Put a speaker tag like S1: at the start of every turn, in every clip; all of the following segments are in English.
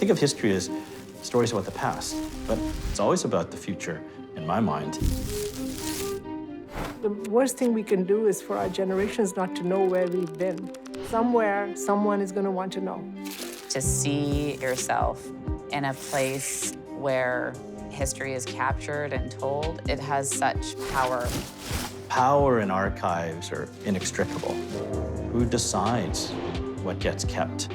S1: think of history as stories about the past, but it's always about the future in my mind.
S2: The worst thing we can do is for our generations not to know where we've been. Somewhere, someone is going to want to know.
S3: To see yourself in a place where history is captured and told, it has such power.
S1: Power and archives are inextricable. Who decides what gets kept?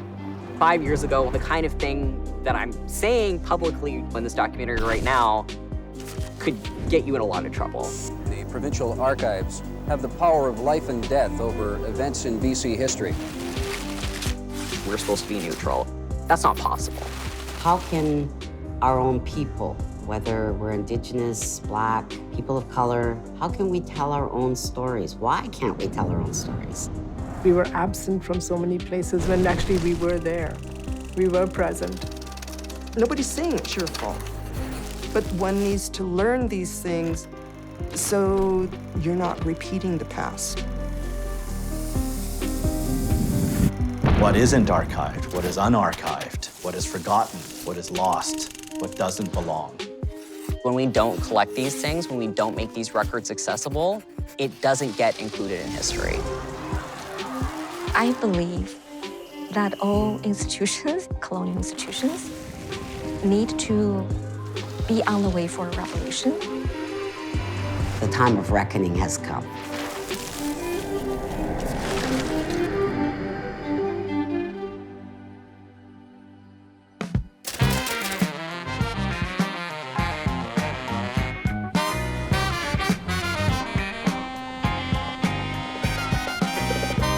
S4: 5 years ago, the kind of thing that I'm saying publicly in this documentary right now could get you in a lot of trouble.
S5: The provincial archives have the power of life and death over events in BC history.
S4: We're supposed to be neutral. That's not possible.
S6: How can our own people, whether we're Indigenous, Black, people of color, how can we tell our own stories? Why can't we tell our own stories?
S2: We were absent from so many places when actually we were there. We were present.
S7: Nobody's saying it's your fault, but one needs to learn these things so you're not repeating the past.
S1: What isn't archived? What is unarchived? What is forgotten? What is lost? What doesn't belong?
S4: When we don't collect these things, when we don't make these records accessible, it doesn't get included in history.
S8: I believe that all institutions, colonial institutions, need to be on the way for a revolution.
S6: The time of reckoning has come.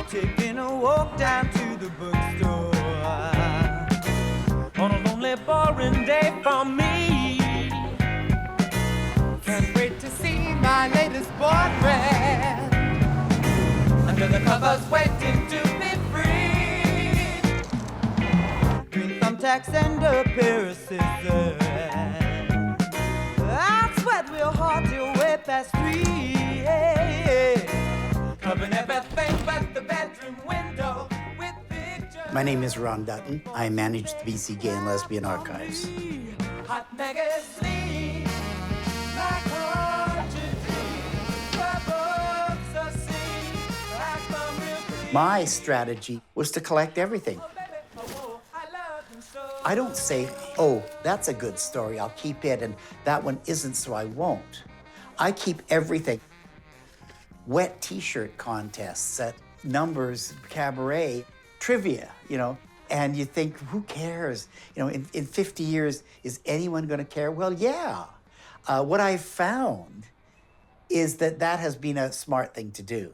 S9: Taking a walk down to the bookstore on a lonely, boring day for me. Can't wait to see my latest boyfriend under the covers, waiting to be free. Green thumbtacks and a pair of scissors. I sweat real hard till way past 3. Covering everything but the bedroom window with pictures.
S10: My name is Ron Dutton. I manage the BC Gay and Lesbian Archives.
S9: Hot magazine, like hard to dream, where books are seen, like some real dream.
S10: My strategy was to collect everything.
S9: Oh, I love him so.
S10: I don't say, oh, that's a good story, I'll keep it, and that one isn't, so I won't. I keep everything. Wet t-shirt contests at Numbers Cabaret, trivia, and you think, who cares? In 50 years, is anyone going to care? Well, yeah. What I've found is that has been a smart thing to do.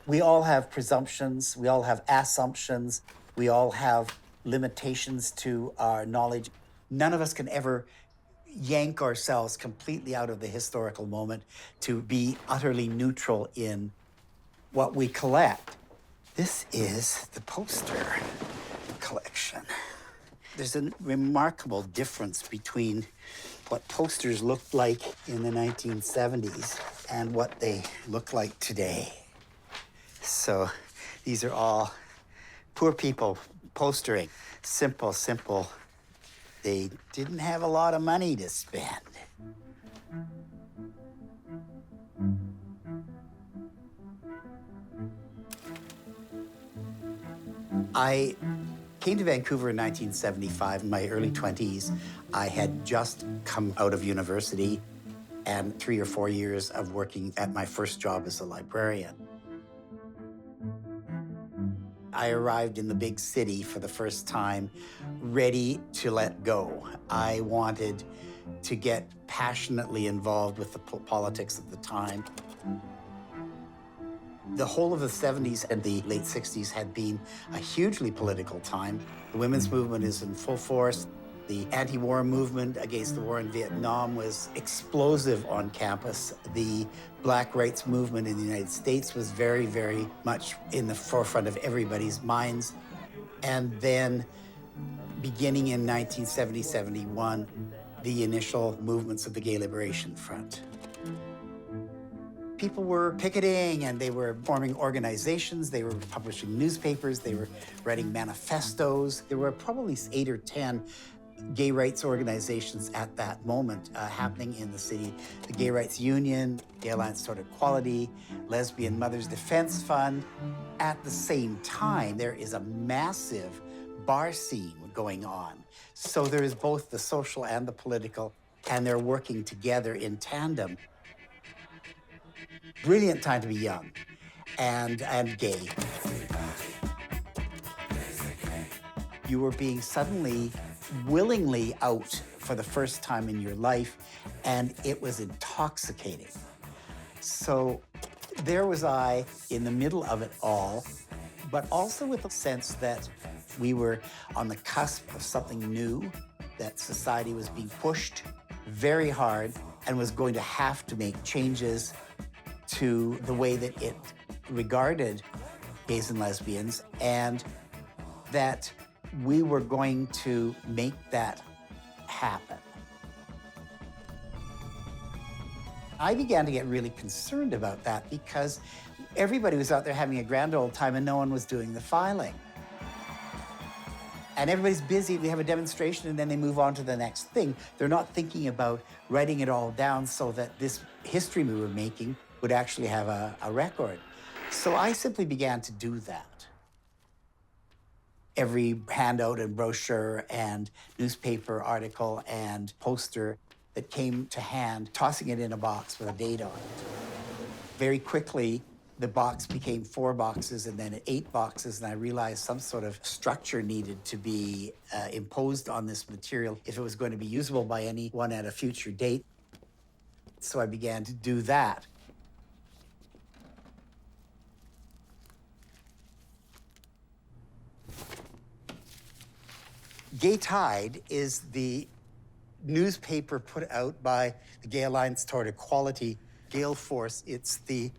S10: We all have presumptions, we all have assumptions, we all have limitations to our knowledge. None of us can ever yank ourselves completely out of the historical moment to be utterly neutral in what we collect. This is the poster collection. There's a remarkable difference between what posters looked like in the 1970s and what they look like today. So these are all poor people postering. Simple, simple. They didn't have a lot of money to spend. I came to Vancouver in 1975, in my early 20s. I had just come out of university and 3 or 4 years of working at my first job as a librarian. I arrived in the big city for the first time, ready to let go. I wanted to get passionately involved with the politics of the time. The whole of the 70s and the late 60s had been a hugely political time. The women's movement is in full force. The anti-war movement against the war in Vietnam was explosive on campus. The Black rights movement in the United States was very, very much in the forefront of everybody's minds. And then, beginning in 1970-71, the initial movements of the Gay Liberation Front. People were picketing and they were forming organizations, they were publishing newspapers, they were writing manifestos. There were probably 8 or 10 gay rights organizations at that moment happening in the city. The Gay Rights Union, Gay Alliance Toward Equality, Lesbian Mothers Defense Fund. At the same time, there is a massive bar scene going on. So there is both the social and the political, and they're working together in tandem. Brilliant time to be young and gay. You were being suddenly, willingly out for the first time in your life, and it was intoxicating. So there was I in the middle of it all, but also with a sense that we were on the cusp of something new, that society was being pushed very hard and was going to have to make changes to the way that it regarded gays and lesbians, and that we were going to make that happen. I began to get really concerned about that because everybody was out there having a grand old time and no one was doing the filing. And everybody's busy, we have a demonstration, and then they move on to the next thing. They're not thinking about writing it all down so that this history we were making would actually have a record. So I simply began to do that. Every handout and brochure and newspaper article and poster that came to hand, tossing it in a box with a date on it. Very quickly, the box became 4 boxes and then 8 boxes, and I realized some sort of structure needed to be imposed on this material if it was going to be usable by anyone at a future date. So I began to do that. Gay Tide is the newspaper put out by the Gay Alliance Toward Equality, Gale Force. It's the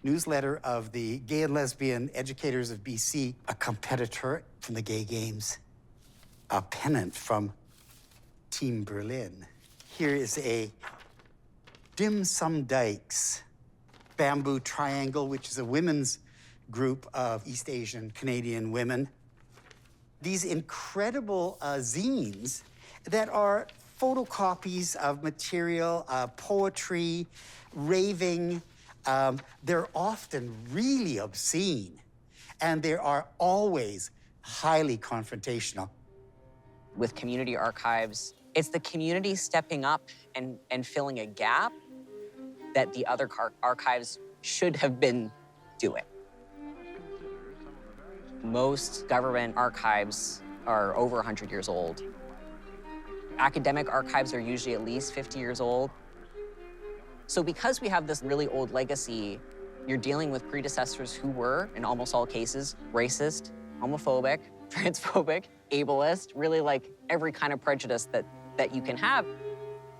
S10: newsletter of the Gay and Lesbian Educators of BC, a competitor from the Gay Games, a pennant from Team Berlin. Here is a Dim Sum Dykes Bamboo Triangle, which is a women's group of East Asian Canadian women. These incredible zines that are photocopies of material, poetry, raving. They're often really obscene, and they are always highly confrontational.
S4: With community archives, it's the community stepping up and filling a gap that the other archives should have been doing. Most government archives are over 100 years old. Academic archives are usually at least 50 years old. So because we have this really old legacy, you're dealing with predecessors who were, in almost all cases, racist, homophobic, transphobic, ableist, really like every kind of prejudice that you can have.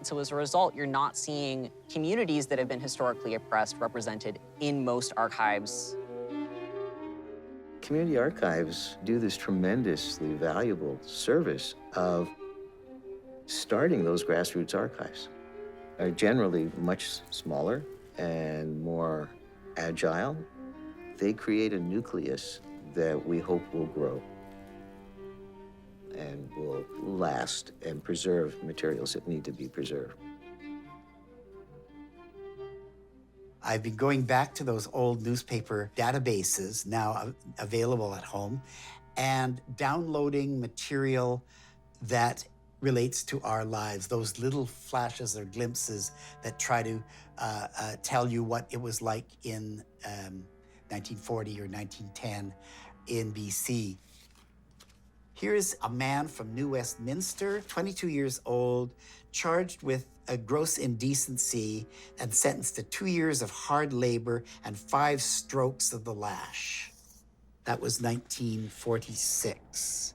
S4: So as a result, you're not seeing communities that have been historically oppressed represented in most archives.
S11: Community archives do this tremendously valuable service of starting those grassroots archives. Are generally much smaller and more agile. They create a nucleus that we hope will grow and will last and preserve materials that need to be preserved.
S10: I've been going back to those old newspaper databases now available at home and downloading material that relates to our lives, those little flashes or glimpses that try to tell you what it was like in 1940 or 1910 in BC. Here's a man from New Westminster, 22 years old, charged with a gross indecency and sentenced to 2 years of hard labor and 5 strokes of the lash. That was 1946.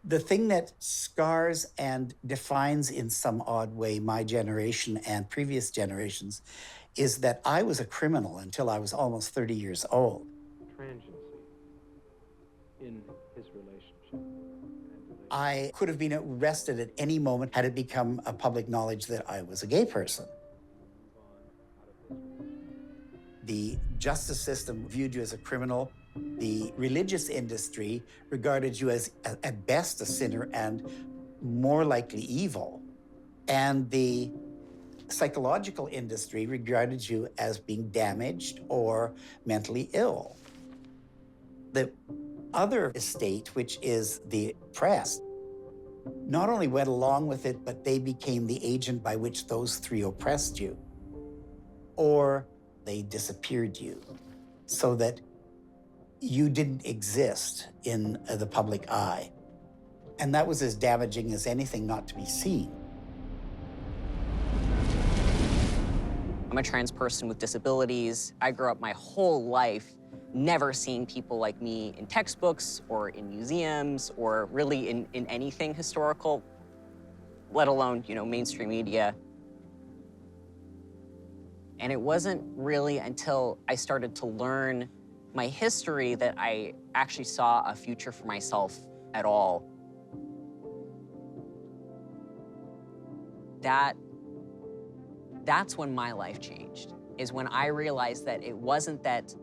S10: The thing that scars and defines in some odd way my generation and previous generations is that I was a criminal until I was almost 30 years old.
S12: Transiency in his relationship.
S10: I could have been arrested at any moment had it become a public knowledge that I was a gay person. The justice system viewed you as a criminal. The religious industry regarded you as, at best, a sinner and more likely evil. And the psychological industry regarded you as being damaged or mentally ill. The other estate, which is the press, not only went along with it, but they became the agent by which those three oppressed you. Or they disappeared you so that you didn't exist in the public eye. And that was as damaging as anything not to be seen.
S4: I'm a trans person with disabilities. I grew up my whole life never seeing people like me in textbooks or in museums or really in anything historical, let alone, mainstream media. And it wasn't really until I started to learn my history that I actually saw a future for myself at all. That's when my life changed, is when I realized that it wasn't that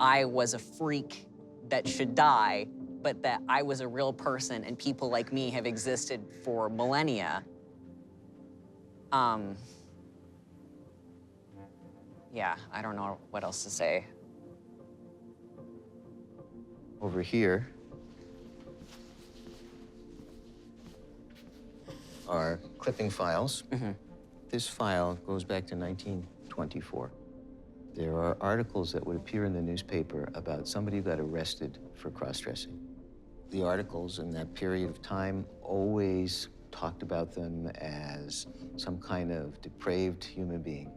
S4: I was a freak that should die, but that I was a real person and people like me have existed for millennia. Yeah, I don't know what else to say.
S11: Over here are clipping files. This file goes back to 1924. There are articles that would appear in the newspaper about somebody who got arrested for cross-dressing. The articles in that period of time always talked about them as some kind of depraved human being.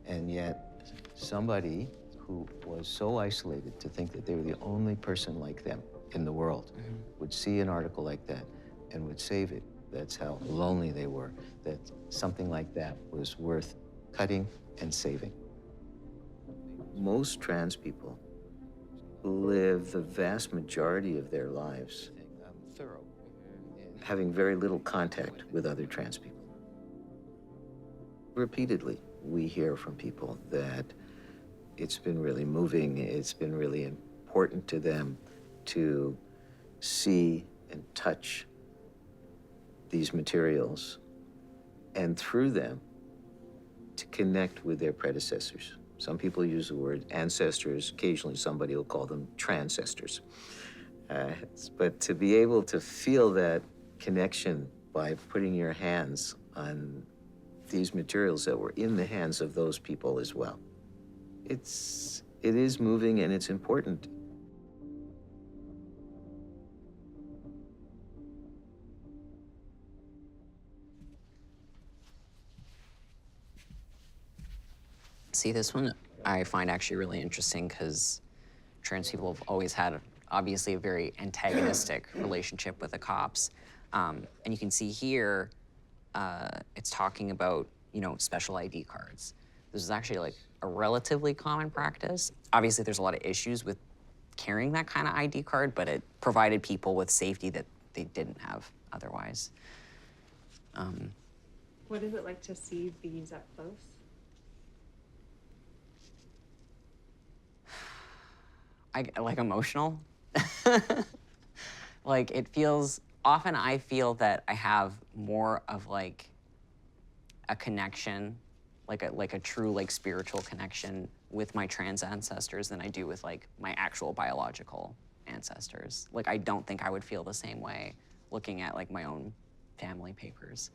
S11: And yet, somebody who was so isolated to think that they were the only person like them in the world would see an article like that and would save it. That's how lonely they were, that something like that was worth cutting and saving. Most trans people live the vast majority of their lives having very little contact with other trans people. Repeatedly, we hear from people that it's been really moving, it's been really important to them to see and touch these materials, and through them, to connect with their predecessors. Some people use the word ancestors. Occasionally, somebody will call them transcestors. But to be able to feel that connection by putting your hands on these materials that were in the hands of those people as well. It is moving and it's important.
S4: See, this one I find actually really interesting because trans people have always had, obviously, a very antagonistic relationship with the cops. And you can see here, it's talking about, special ID cards. This is actually like a relatively common practice. Obviously, there's a lot of issues with carrying that kind of ID card, but it provided people with safety that they didn't have otherwise.
S13: What is it like to see these up close?
S4: Like emotional. Like it feels, often I feel that I have more of like a connection, like a true like spiritual connection with my trans ancestors than I do with like my actual biological ancestors. Like I don't think I would feel the same way looking at like my own family papers.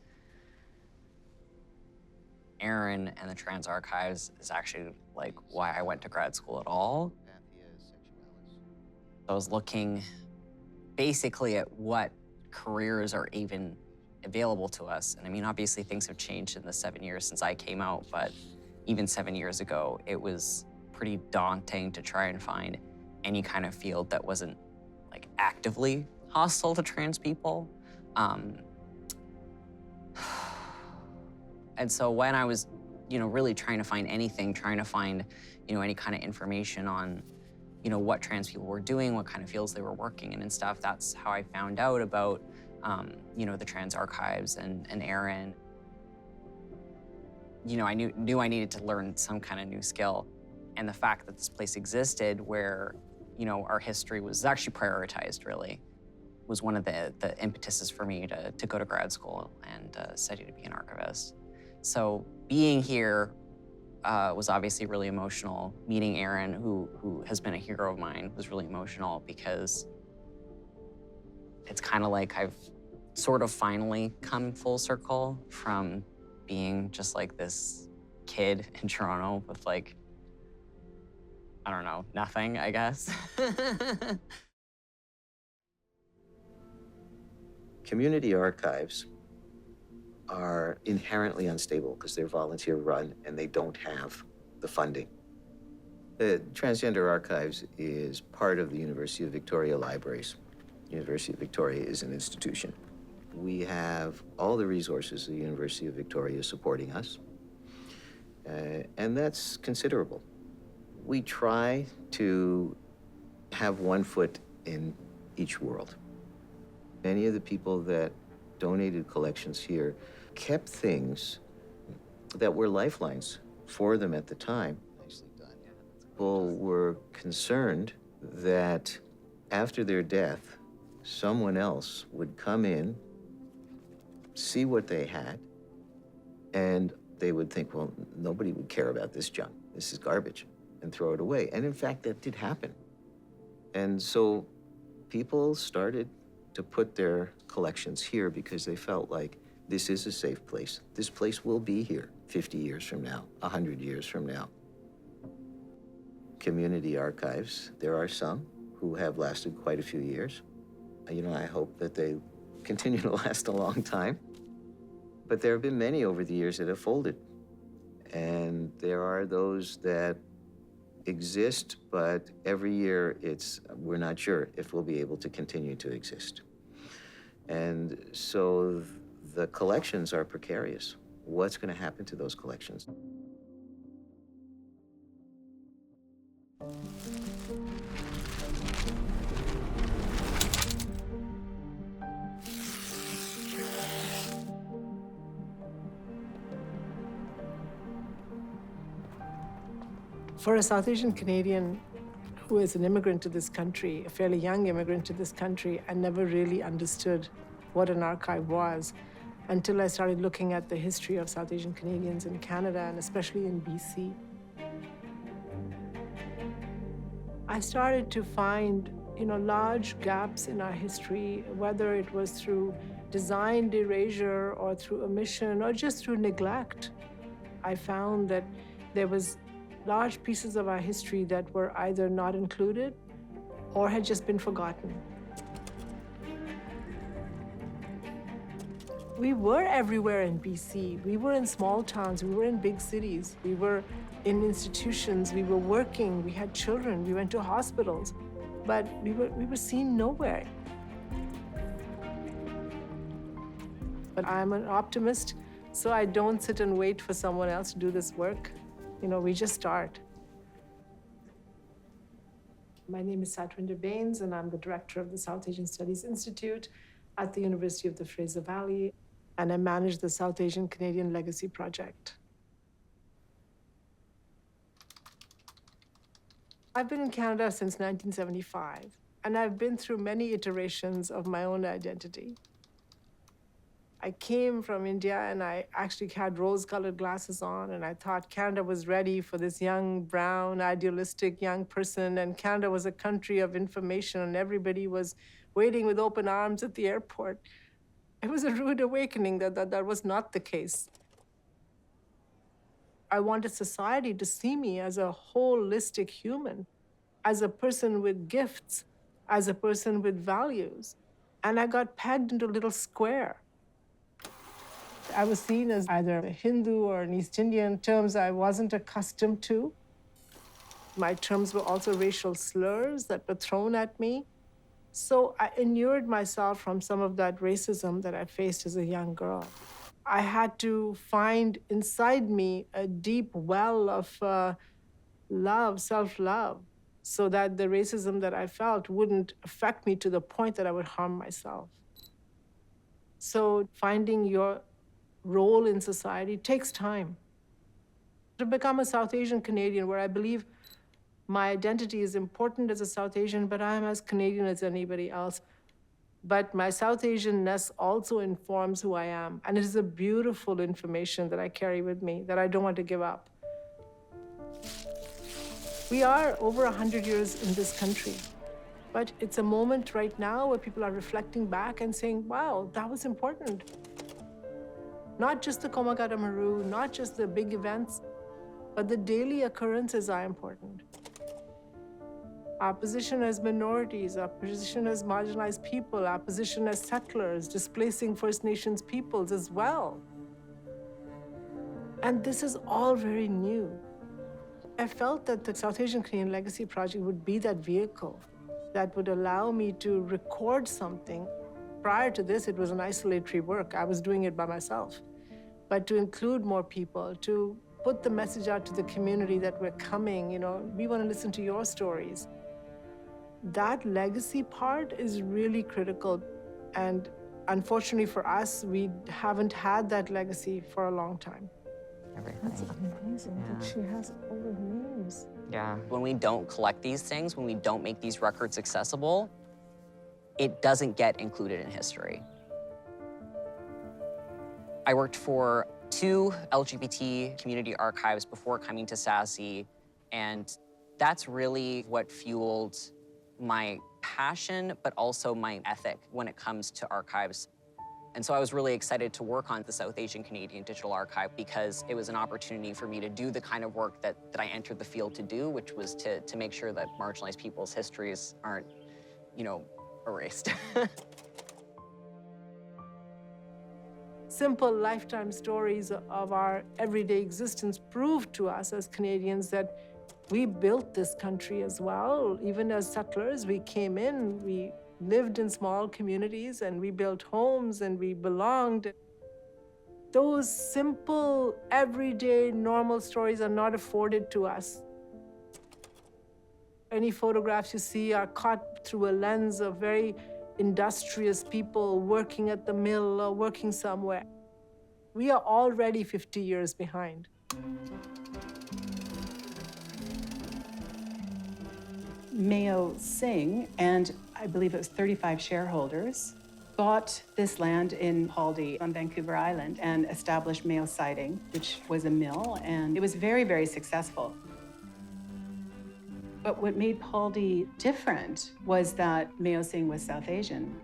S4: Aaron and the Trans Archives is actually like why I went to grad school at all. I was looking basically at what careers are even available to us. And I mean, obviously things have changed in the 7 years since I came out, but even 7 years ago, it was pretty daunting to try and find any kind of field that wasn't like actively hostile to trans people. And so when I was, really trying to find anything, trying to find, any kind of information on, what trans people were doing, what kind of fields they were working in and stuff, that's how I found out about, the Trans Archives and Aaron. I knew I needed to learn some kind of new skill. And the fact that this place existed where, our history was actually prioritized, really, was one of the impetuses for me to go to grad school and study to be an archivist. So being here was obviously really emotional. Meeting Aaron, who has been a hero of mine, was really emotional because it's kind of like I've sort of finally come full circle from being just like this kid in Toronto with like, I don't know, nothing, I guess.
S11: Community archives are inherently unstable because they're volunteer run and they don't have the funding. The Transgender Archives is part of the University of Victoria Libraries. University of Victoria is an institution. We have all the resources of the University of Victoria supporting us, and that's considerable. We try to have one foot in each world. Many of the people that donated collections here kept things that were lifelines for them at the time. Nicely done. People were concerned that after their death, someone else would come in, see what they had, and they would think, well, nobody would care about this junk. This is garbage, and throw it away. And in fact, that did happen. And so people started to put their collections here because they felt like this is a safe place. This place will be here 50 years from now, 100 years from now. Community archives, there are some who have lasted quite a few years. I hope that they continue to last a long time. But there have been many over the years that have folded. And there are those that exist, but every year we're not sure if we'll be able to continue to exist. And so the collections are precarious. What's going to happen to those collections?
S2: For a South Asian Canadian who is an immigrant to this country, a fairly young immigrant to this country, I never really understood what an archive was until I started looking at the history of South Asian Canadians in Canada, and especially in BC. I started to find, large gaps in our history, whether it was through designed erasure or through omission or just through neglect. I found that there was large pieces of our history that were either not included or had just been forgotten. We were everywhere in BC. We were in small towns, we were in big cities, we were in institutions, we were working, we had children, we went to hospitals, but we were seen nowhere. But I'm an optimist, so I don't sit and wait for someone else to do this work. We just start. My name is Satwinder Bains, and I'm the director of the South Asian Studies Institute at the University of the Fraser Valley, and I manage the South Asian Canadian Legacy Project. I've been in Canada since 1975, and I've been through many iterations of my own identity. I came from India and I actually had rose-colored glasses on, and I thought Canada was ready for this young, brown, idealistic young person, and Canada was a country of information, and everybody was waiting with open arms at the airport. It was a rude awakening that was not the case. I wanted society to see me as a holistic human, as a person with gifts, as a person with values, and I got pegged into a little square. I was seen as either a Hindu or an East Indian, terms I wasn't accustomed to. My terms were also racial slurs that were thrown at me. So I inured myself from some of that racism that I faced as a young girl. I had to find inside me a deep well of love, self-love, so that the racism that I felt wouldn't affect me to the point that I would harm myself. So finding your role in society takes time. To become a South Asian Canadian, where I believe My identity is important as a South Asian, but I'm as Canadian as anybody else. But my South Asianness also informs who I am. And it is a beautiful information that I carry with me that I don't want to give up. We are over 100 years in this country. But it's a moment right now where people are reflecting back and saying, wow, that was important. Not just the Komagata Maru, not just the big events, but the daily occurrences are important. Our position as minorities, our position as marginalized people, our position as settlers, displacing First Nations peoples as well. And this is all very new. I felt that the South Asian Canadian Legacy Project would be that vehicle that would allow me to record something. Prior to this, it was an isolatory work. I was doing it by myself. But to include more people, to put the message out to the community that we're coming, we want to listen to your stories. That legacy part is really critical. And unfortunately for us, we haven't had that legacy for a long time. That's amazing that she has all the names.
S4: Yeah. When we don't collect these things, when we don't make these records accessible, it doesn't get included in history. I worked for 2 LGBT community archives before coming to SASE, and that's really what fueled my passion, but also my ethic when it comes to archives. And so I was really excited to work on the South Asian Canadian Digital Archive because it was an opportunity for me to do the kind of work that I entered the field to do, which was to make sure that marginalized people's histories aren't, erased.
S2: Simple lifetime stories of our everyday existence prove to us as Canadians that we built this country as well. Even as settlers, we came in, we lived in small communities, and we built homes, and we belonged. Those simple, everyday, normal stories are not afforded to us. Any photographs you see are caught through a lens of very industrious people working at the mill or working somewhere. We are already 50 years behind.
S14: Mayo Singh, and I believe it was 35 shareholders, bought this land in Paldi on Vancouver Island and established Mayo Siding, which was a mill, and it was very, very successful. But what made Paldi different was that Mayo Singh was South Asian.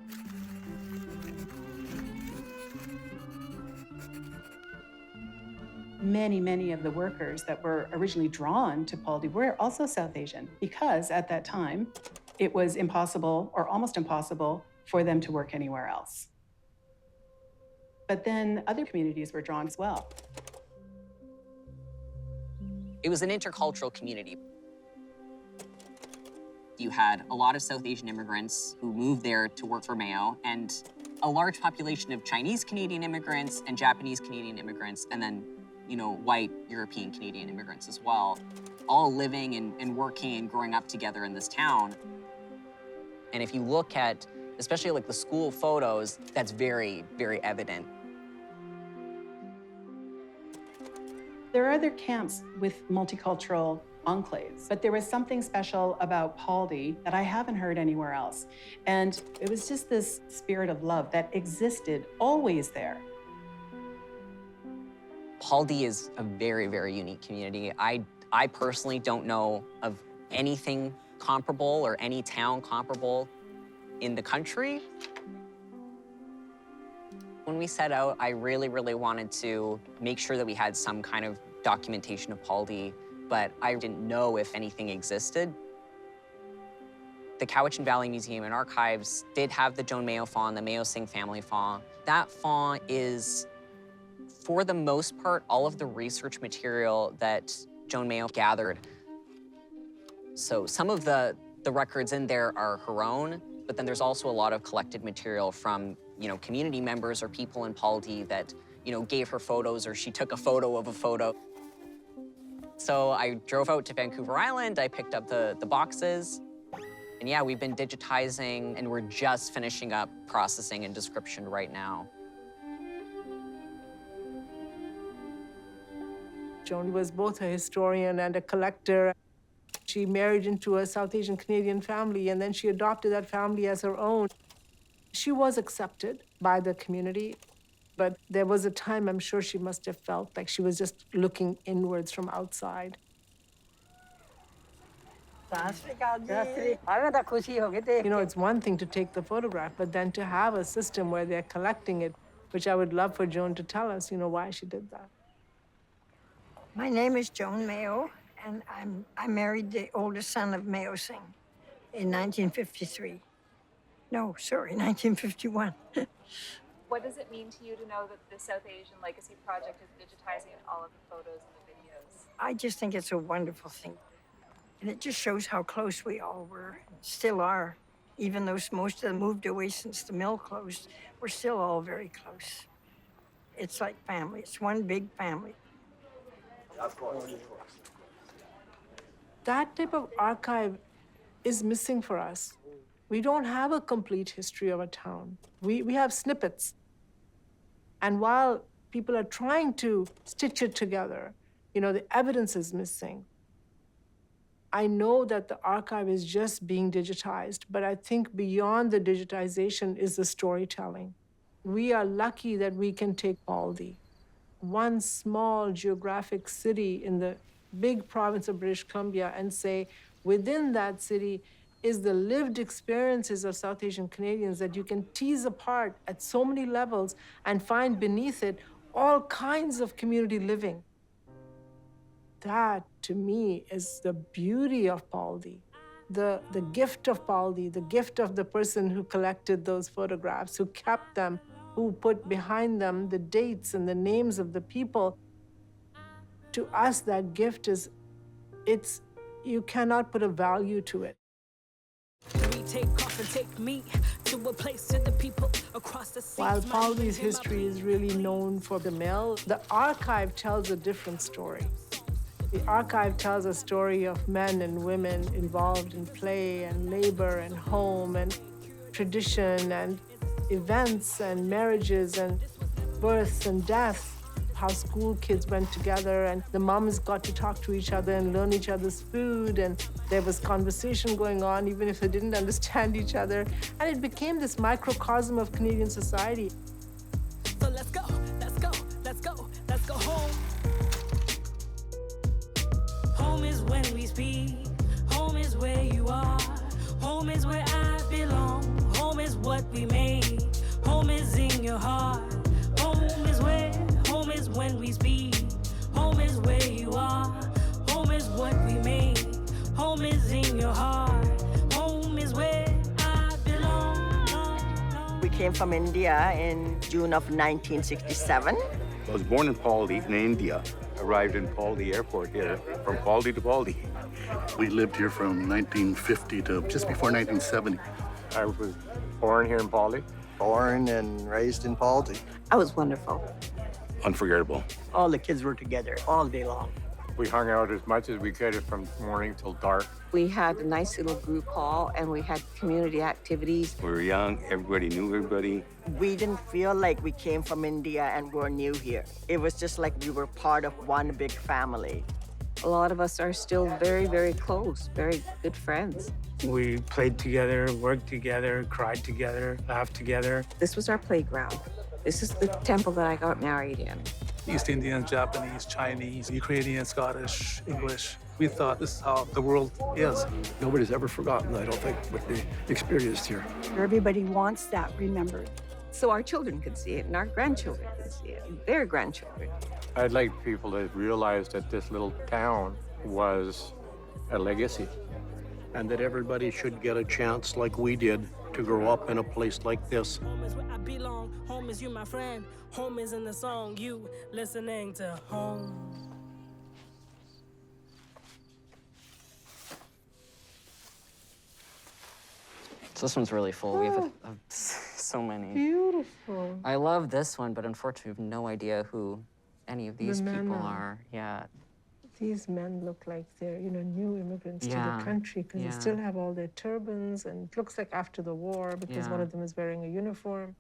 S14: Many of the workers that were originally drawn to Paldi were also South Asian because at that time, it was impossible or almost impossible for them to work anywhere else. But then other communities were drawn as well.
S4: It was an intercultural community. You had a lot of South Asian immigrants who moved there to work for Mayo, and a large population of Chinese Canadian immigrants and Japanese Canadian immigrants, and then white European Canadian immigrants as well, all living and working and growing up together in this town. And if you look at, especially like the school photos, that's very, very evident.
S14: There are other camps with multicultural enclaves, but there was something special about Paldi that I haven't heard anywhere else. And it was just this spirit of love that existed always there.
S4: Paldi is a very, very unique community. I personally don't know of anything comparable or any town comparable in the country. When we set out, I really, really wanted to make sure that we had some kind of documentation of Paldi, but I didn't know if anything existed. The Cowichan Valley Museum and Archives did have the Joan Mayo fawn, the Mayo Singh family fawn. That fawn is, for the most part, all of the research material that Joan Mayo gathered. So some of the records in there are her own, but then there's also a lot of collected material from, community members or people in Paldi that, gave her photos, or she took a photo of a photo. So I drove out to Vancouver Island, I picked up the boxes, and yeah, we've been digitizing, and we're just finishing up processing and description right now.
S2: Joan was both a historian and a collector. She married into a South Asian Canadian family, and then she adopted that family as her own. She was accepted by the community, but there was a time I'm sure she must have felt like she was just looking inwards from outside. You know, it's one thing to take the photograph, but then to have a system where they're collecting it, which I would love for Joan to tell us, you know, why she did that.
S15: My name is Joan Mayo, and I married the oldest son of Mayo Singh in 1953. No, sorry, 1951.
S13: What does it mean to you to know that the South Asian Legacy Project is digitizing all of the photos and the videos?
S15: I just think it's a wonderful thing. And it just shows how close we all were, still are. Even though most of them moved away since the mill closed, we're still all very close. It's like family. It's one big family.
S2: That type of archive is missing for us. We don't have a complete history of a town. We have snippets. And while people are trying to stitch it together, you know, the evidence is missing. I know that the archive is just being digitized, but I think beyond the digitization is the storytelling. We are lucky that we can take Baldy, one small geographic city in the big province of British Columbia, and say, within that city is the lived experiences of South Asian Canadians that you can tease apart at so many levels and find beneath it all kinds of community living. That, to me, is the beauty of Baldy, the gift of Baldy, the gift of the person who collected those photographs, who kept them, who put behind them the dates and the names of the people. To us, that gift is, you cannot put a value to it. While Baldy's history is really known for the mill, the archive tells a different story. The archive tells a story of men and women involved in play and labor and home and tradition and events and marriages and births and deaths, how school kids went together and the moms got to talk to each other and learn each other's food, and there was conversation going on even if they didn't understand each other. And it became this microcosm of Canadian society.
S9: So let's go, let's go, let's go, let's go home. Home is when we speak, home is where you are, home is where I belong, home is what we made, home is in your heart, home is when we speak, home is where you are, home is what we made, home is in your heart, home is where I belong.
S15: We came from India in June of 1967.
S16: I was born in Baldy, in India. Arrived in Baldy Airport here, from Baldy to Baldy.
S17: We lived here from 1950 to just before 1970.
S12: I was born here in Baldy.
S18: Born and raised in Baldy.
S15: That was wonderful.
S16: Unforgettable.
S15: All the kids were together all day long.
S12: We hung out as much as we could from morning till dark.
S19: We had a nice little group hall, and we had community activities.
S16: We were young, everybody knew everybody.
S15: We didn't feel like we came from India and were new here. It was just like we were part of one big family.
S19: A lot of us are still very, very close, very good friends.
S20: We played together, worked together, cried together, laughed together.
S19: This was our playground. This is the temple that I got married in.
S20: East Indian, Japanese, Chinese, Ukrainian, Scottish, English. We thought this is how the world is.
S21: Nobody's ever forgotten, I don't think, what they experienced here.
S15: Everybody wants that remembered.
S19: So our children can see it, and our grandchildren can see it, and their grandchildren.
S12: I'd like people to realize that this little town was a legacy.
S21: And that everybody should get a chance, like we did, to grow up in a place like this.
S9: Home is where I belong, home is you, my friend. Home is in the song, you listening to home.
S4: So this one's really full. We have so many.
S2: Beautiful.
S4: I love this one, but unfortunately, we have no idea who any of these people are. Yeah.
S2: These men look like they're, you know, new immigrants to
S4: Yeah,
S2: the country because
S4: yeah.
S2: they still have all their turbans, and it looks like after the war because one
S4: Yeah.
S2: of them is wearing a uniform.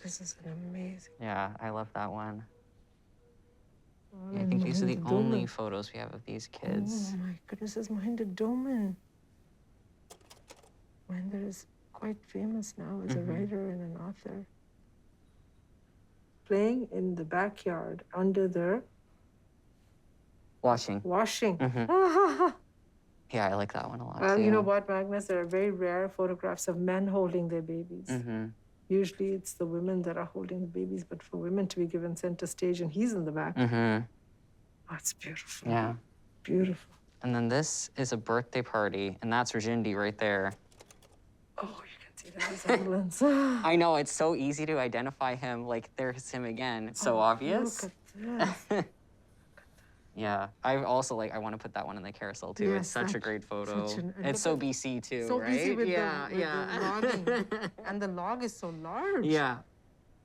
S2: This is an amazing.
S4: Yeah, I love that one. Yeah, I think these are the only photos we have of these kids.
S2: Oh my goodness, this is Mahinda Doman. Mahinda is quite famous now as a writer and an author. Playing in the backyard under the
S4: Washing. Yeah, I like that one a lot,
S2: Well,
S4: too.
S2: you know what, Magnus? There are very rare photographs of men holding their babies. Usually it's the women that are holding the babies, but for women to be given center stage and he's in the back. Oh, it's beautiful.
S4: Yeah.
S2: Beautiful.
S4: And then this is a birthday party, and that's Rajindi right there.
S2: Oh, you can see that resemblance.
S4: I know, it's so easy to identify him. Like, there's him again. It's so obvious.
S2: Look at this.
S4: Yeah, I also I want to put that one in the carousel too.
S2: Yes,
S4: it's such a great photo. It's so BC too,
S2: so
S4: right?
S2: BC with
S4: yeah,
S2: the logging. And the log is so large.
S4: Yeah.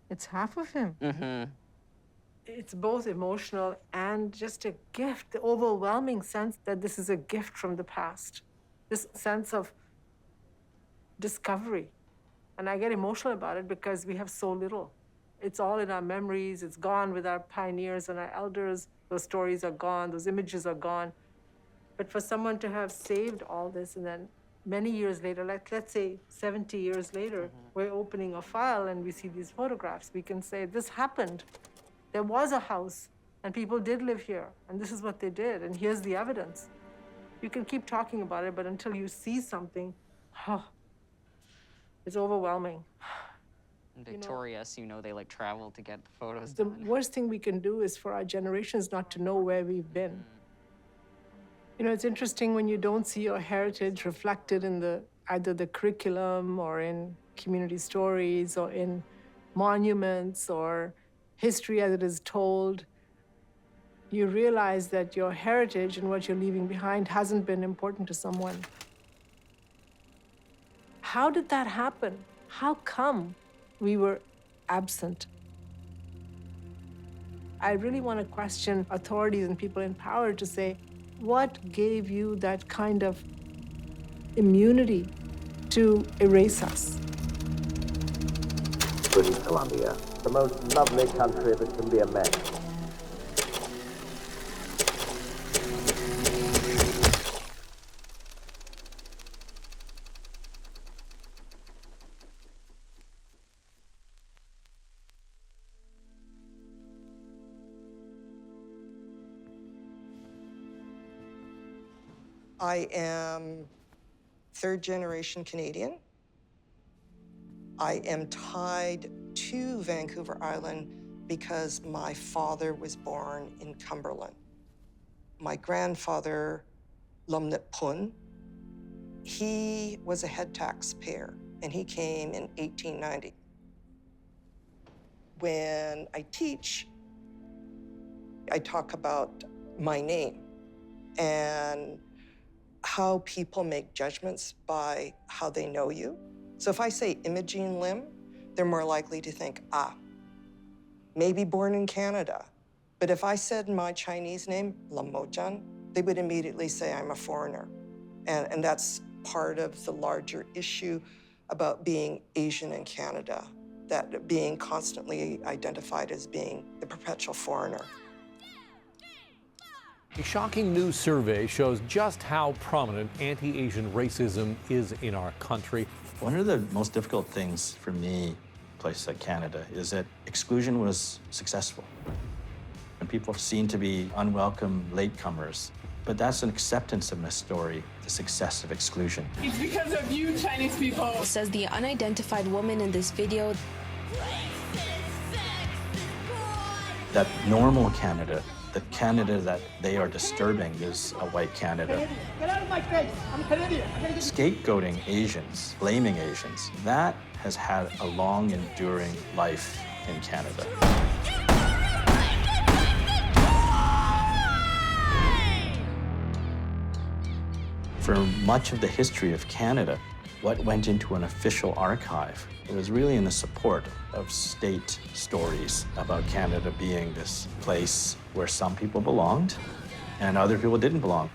S2: It's half of him. It's both emotional and just a gift, the overwhelming sense that this is a gift from the past. This sense of discovery. And I get emotional about it because we have so little. It's all in our memories. It's gone with our pioneers and our elders. Those stories are gone. Those images are gone. But for someone to have saved all this and then many years later, like let's say 70 years later, we're opening a file and we see these photographs, we can say, this happened. There was a house and people did live here and this is what they did and here's the evidence. You can keep talking about it, but until you see something, it's overwhelming.
S4: And Victorious, they travel to get the photos
S2: The
S4: done.
S2: worst thing we can do is for our generations not to know where we've been. It's interesting when you don't see your heritage reflected in either the curriculum or in community stories or in monuments or history as it is told. You realize that your heritage and what you're leaving behind hasn't been important to someone. How did that happen? How come we were absent? I really want to question authorities and people in power to say, what gave you that kind of immunity to erase us?
S3: British Columbia, the most lovely country that can be imagined.
S7: I am third-generation Canadian. I am tied to Vancouver Island because my father was born in Cumberland. My grandfather, Lumnit Pun, he was a head taxpayer, and he came in 1890. When I teach, I talk about my name and how people make judgments by how they know you. So if I say Imogene Lim, they're more likely to think, maybe born in Canada. But if I said my Chinese name, Lam Mochan, they would immediately say I'm a foreigner. And that's part of the larger issue about being Asian in Canada, that being constantly identified as being the perpetual foreigner.
S22: A shocking new survey shows just how prominent anti-Asian racism is in our country.
S1: One of the most difficult things for me, places like Canada, is that exclusion was successful. And people seem to be unwelcome latecomers. But that's an acceptance of my story, the success of exclusion.
S23: It's because of you, Chinese people.
S24: Says the unidentified woman in this video.
S1: That normal Canada, the Canada that they are disturbing, is a white Canada.
S23: Get out of my face! I'm Canadian.
S1: Scapegoating Asians, blaming Asians, that has had a long, enduring life in Canada. For much of the history of Canada, what went into an official archive, it was really in the support of state stories about Canada being this place where some people belonged and other people didn't belong.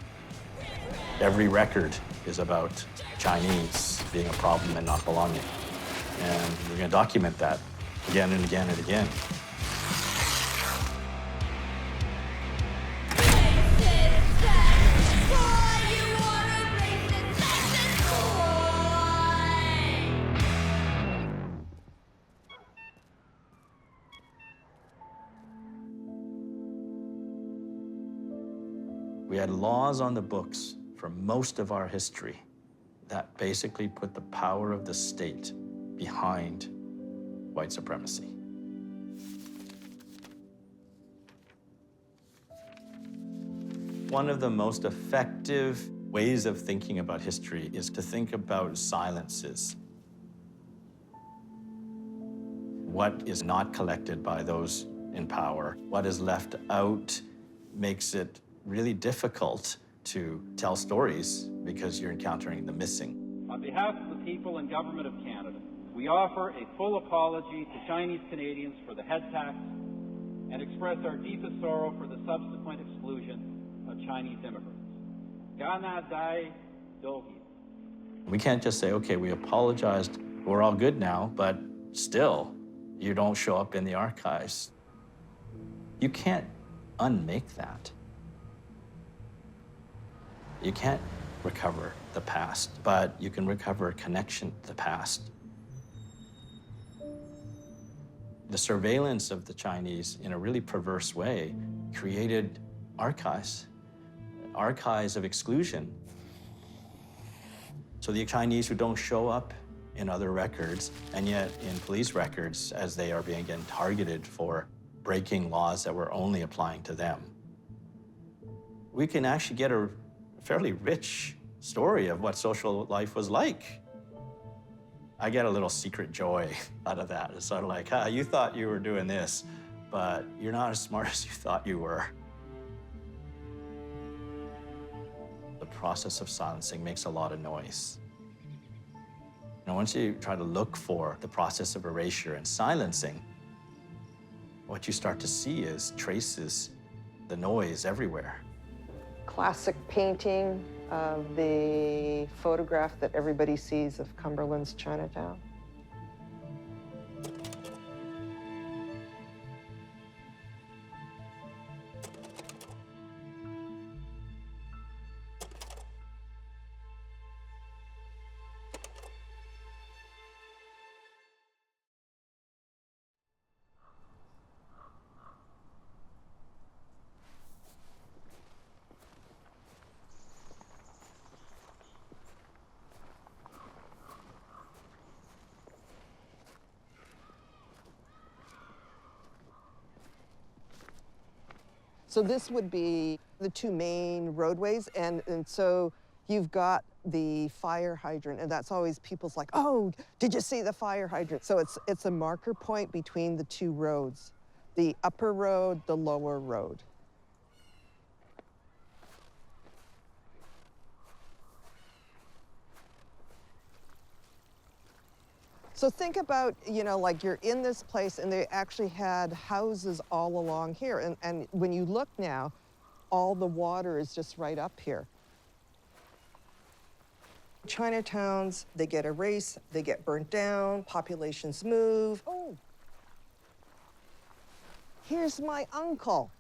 S1: Every record is about Chinese being a problem and not belonging. And we're going to document that again and again and again. We had laws on the books for most of our history that basically put the power of the state behind white supremacy. One of the most effective ways of thinking about history is to think about silences. What is not collected by those in power, what is left out, makes it really difficult to tell stories because you're encountering the missing.
S5: On behalf of the people and government of Canada, we offer a full apology to Chinese Canadians for the head tax and express our deepest sorrow for the subsequent exclusion of Chinese immigrants. Gana Dai Dohi.
S1: We can't just say, okay, we apologized, we're all good now, but still, you don't show up in the archives. You can't unmake that. You can't recover the past, but you can recover a connection to the past. The surveillance of the Chinese in a really perverse way created archives of exclusion. So the Chinese who don't show up in other records, and yet in police records as they are being again targeted for breaking laws that were only applying to them. We can actually get a fairly rich story of what social life was like. I get a little secret joy out of that. It's sort of like, you thought you were doing this, but you're not as smart as you thought you were. The process of silencing makes a lot of noise. And once you try to look for the process of erasure and silencing, what you start to see is traces, the noise everywhere.
S7: Classic painting of the photograph that everybody sees of Cumberland's Chinatown. So this would be the two main roadways, and so you've got the fire hydrant, and that's always people's like, oh, did you see the fire hydrant? So it's a marker point between the two roads, the upper road, the lower road. So think about, like you're in this place and they actually had houses all along here. And when you look now, all the water is just right up here. Chinatowns, they get erased, they get burnt down, populations move. Oh, here's my uncle.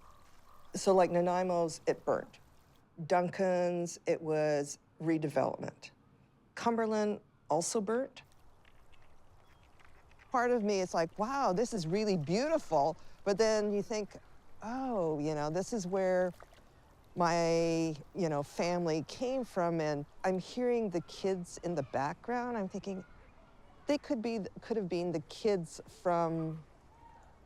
S7: So like Nanaimo's, it burnt. Duncan's, it was redevelopment. Cumberland also burnt. Part of me, it's like, wow, this is really beautiful. But then you think, oh, this is where my, family came from. And I'm hearing the kids in the background. I'm thinking they could have been the kids from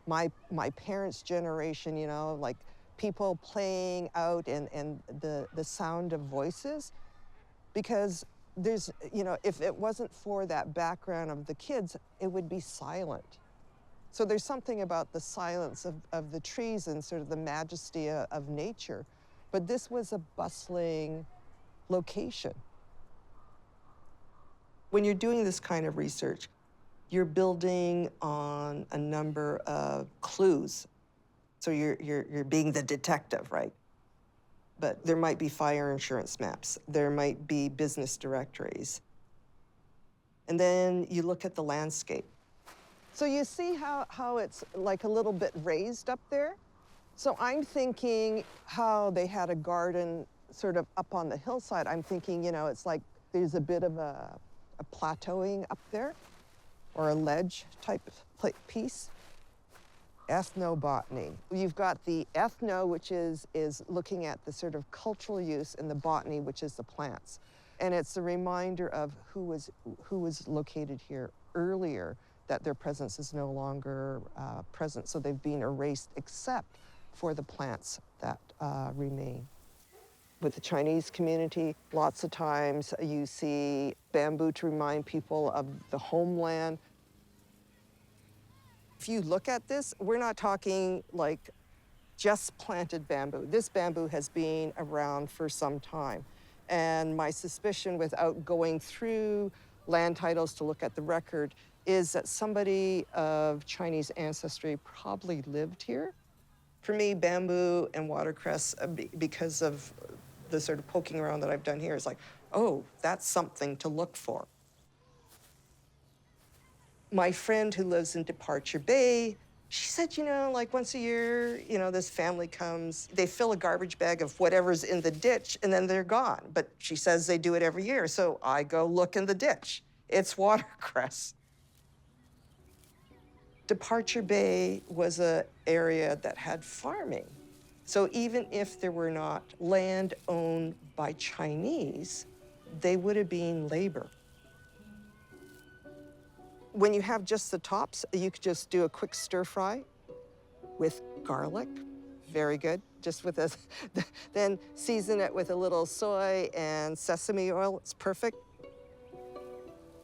S7: my parents' generation, like people playing out and the sound of voices. Because there's, if it wasn't for that background of the kids, it would be silent. So there's something about the silence of the trees and sort of the majesty of nature. But this was a bustling location. When you're doing this kind of research, you're building on a number of clues. So you're being the detective, right? But there might be fire insurance maps. There might be business directories. And then you look at the landscape. So you see how it's like a little bit raised up there? So I'm thinking how they had a garden sort of up on the hillside. I'm thinking, it's like there's a bit of a plateauing up there or a ledge type piece. ethnobotany. You've got the ethno, which is looking at the sort of cultural use, and the botany, which is the plants. And it's a reminder of who was located here earlier, that their presence is no longer present, so they've been erased except for the plants that remain. With the Chinese community, lots of times you see bamboo to remind people of the homeland. If you look at this, we're not talking like just planted bamboo. This bamboo has been around for some time. And my suspicion, without going through land titles to look at the record, is that somebody of Chinese ancestry probably lived here. For me, bamboo and watercress, because of the sort of poking around that I've done here, is like, oh, that's something to look for. My friend who lives in Departure Bay, she said, you know, like once a year, you know, this family comes, they fill a garbage bag of whatever's in the ditch, and then they're gone. But she says they do it every year, so I go look in the ditch. It's watercress. Departure Bay was an area that had farming. So even if there were not land owned by Chinese, they would have been labor. When you have just the tops, you could just do a quick stir fry with garlic. Very good. Just with this, then season it with a little soy and sesame oil. It's perfect.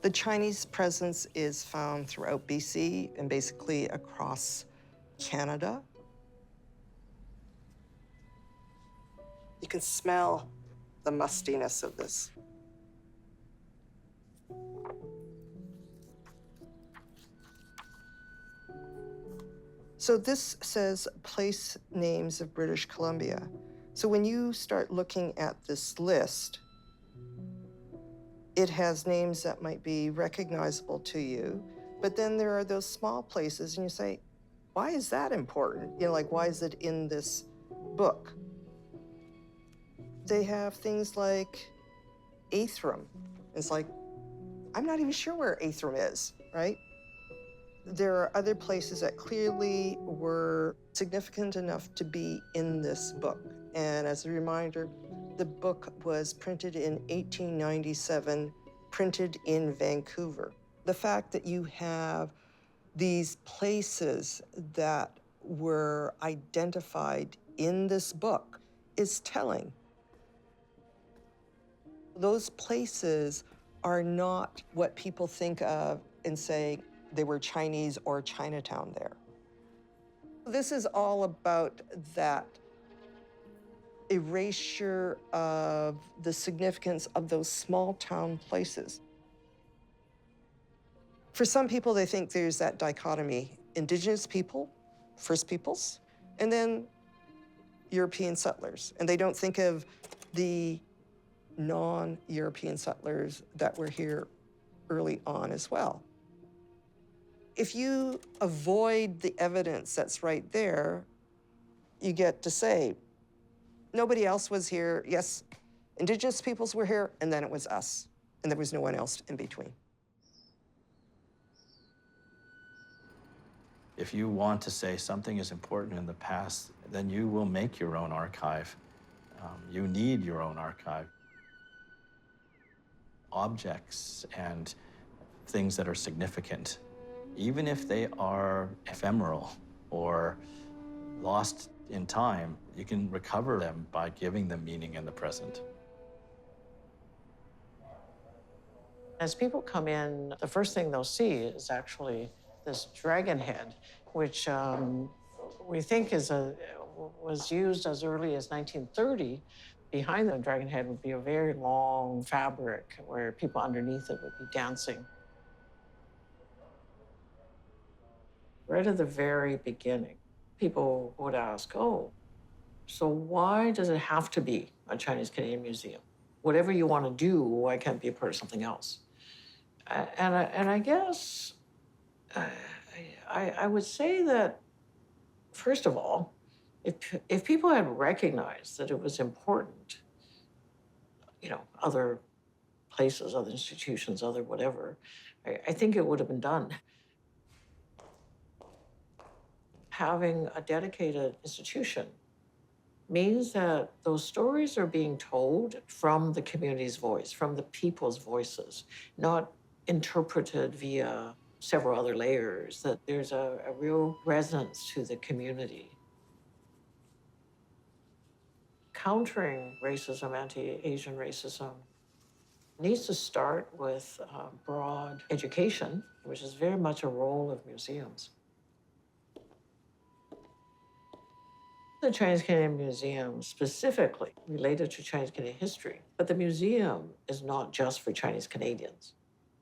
S7: The Chinese presence is found throughout BC and basically across Canada. You can smell the mustiness of this. So this says place names of British Columbia. So when you start looking at this list, it has names that might be recognizable to you, but then there are those small places and you say, why is that important? You know, like, why is it in this book? They have things like Athrum. It's like, I'm not even sure where Athrum is, right? There are other places that clearly were significant enough to be in this book. And as a reminder, the book was printed in 1897, printed in Vancouver. The fact that you have these places that were identified in this book is telling. Those places are not what people think of and say they were Chinese or Chinatown there. This is all about that erasure of the significance of those small town places. For some people, they think there's that dichotomy: Indigenous people, First Peoples, and then European settlers. And they don't think of the non-European settlers that were here early on as well. If you avoid the evidence that's right there, you get to say, nobody else was here. Yes, Indigenous peoples were here, and then it was us, and there was no one else in between.
S1: If you want to say something is important in the past, then you will make your own archive. You need your own archive. Objects and things that are significant, even if they are ephemeral or lost in time, you can recover them by giving them meaning in the present.
S6: As people come in, the first thing they'll see is actually this dragon head, which we think was used as early as 1930. Behind the dragon head would be a very long fabric where people underneath it would be dancing. Right at the very beginning, people would ask, oh, so why does it have to be a Chinese Canadian museum? Whatever you want to do, why can't it be a part of something else? And I guess I would say that, first of all, if people had recognized that it was important, you know, other places, other institutions, other whatever, I think it would have been done. Having a dedicated institution means that those stories are being told from the community's voice, from the people's voices, not interpreted via several other layers, that there's a real resonance to the community. Countering racism, anti-Asian racism, needs to start with broad education, which is very much a role of museums. The Chinese Canadian Museum specifically related to Chinese Canadian history, but the museum is not just for Chinese Canadians.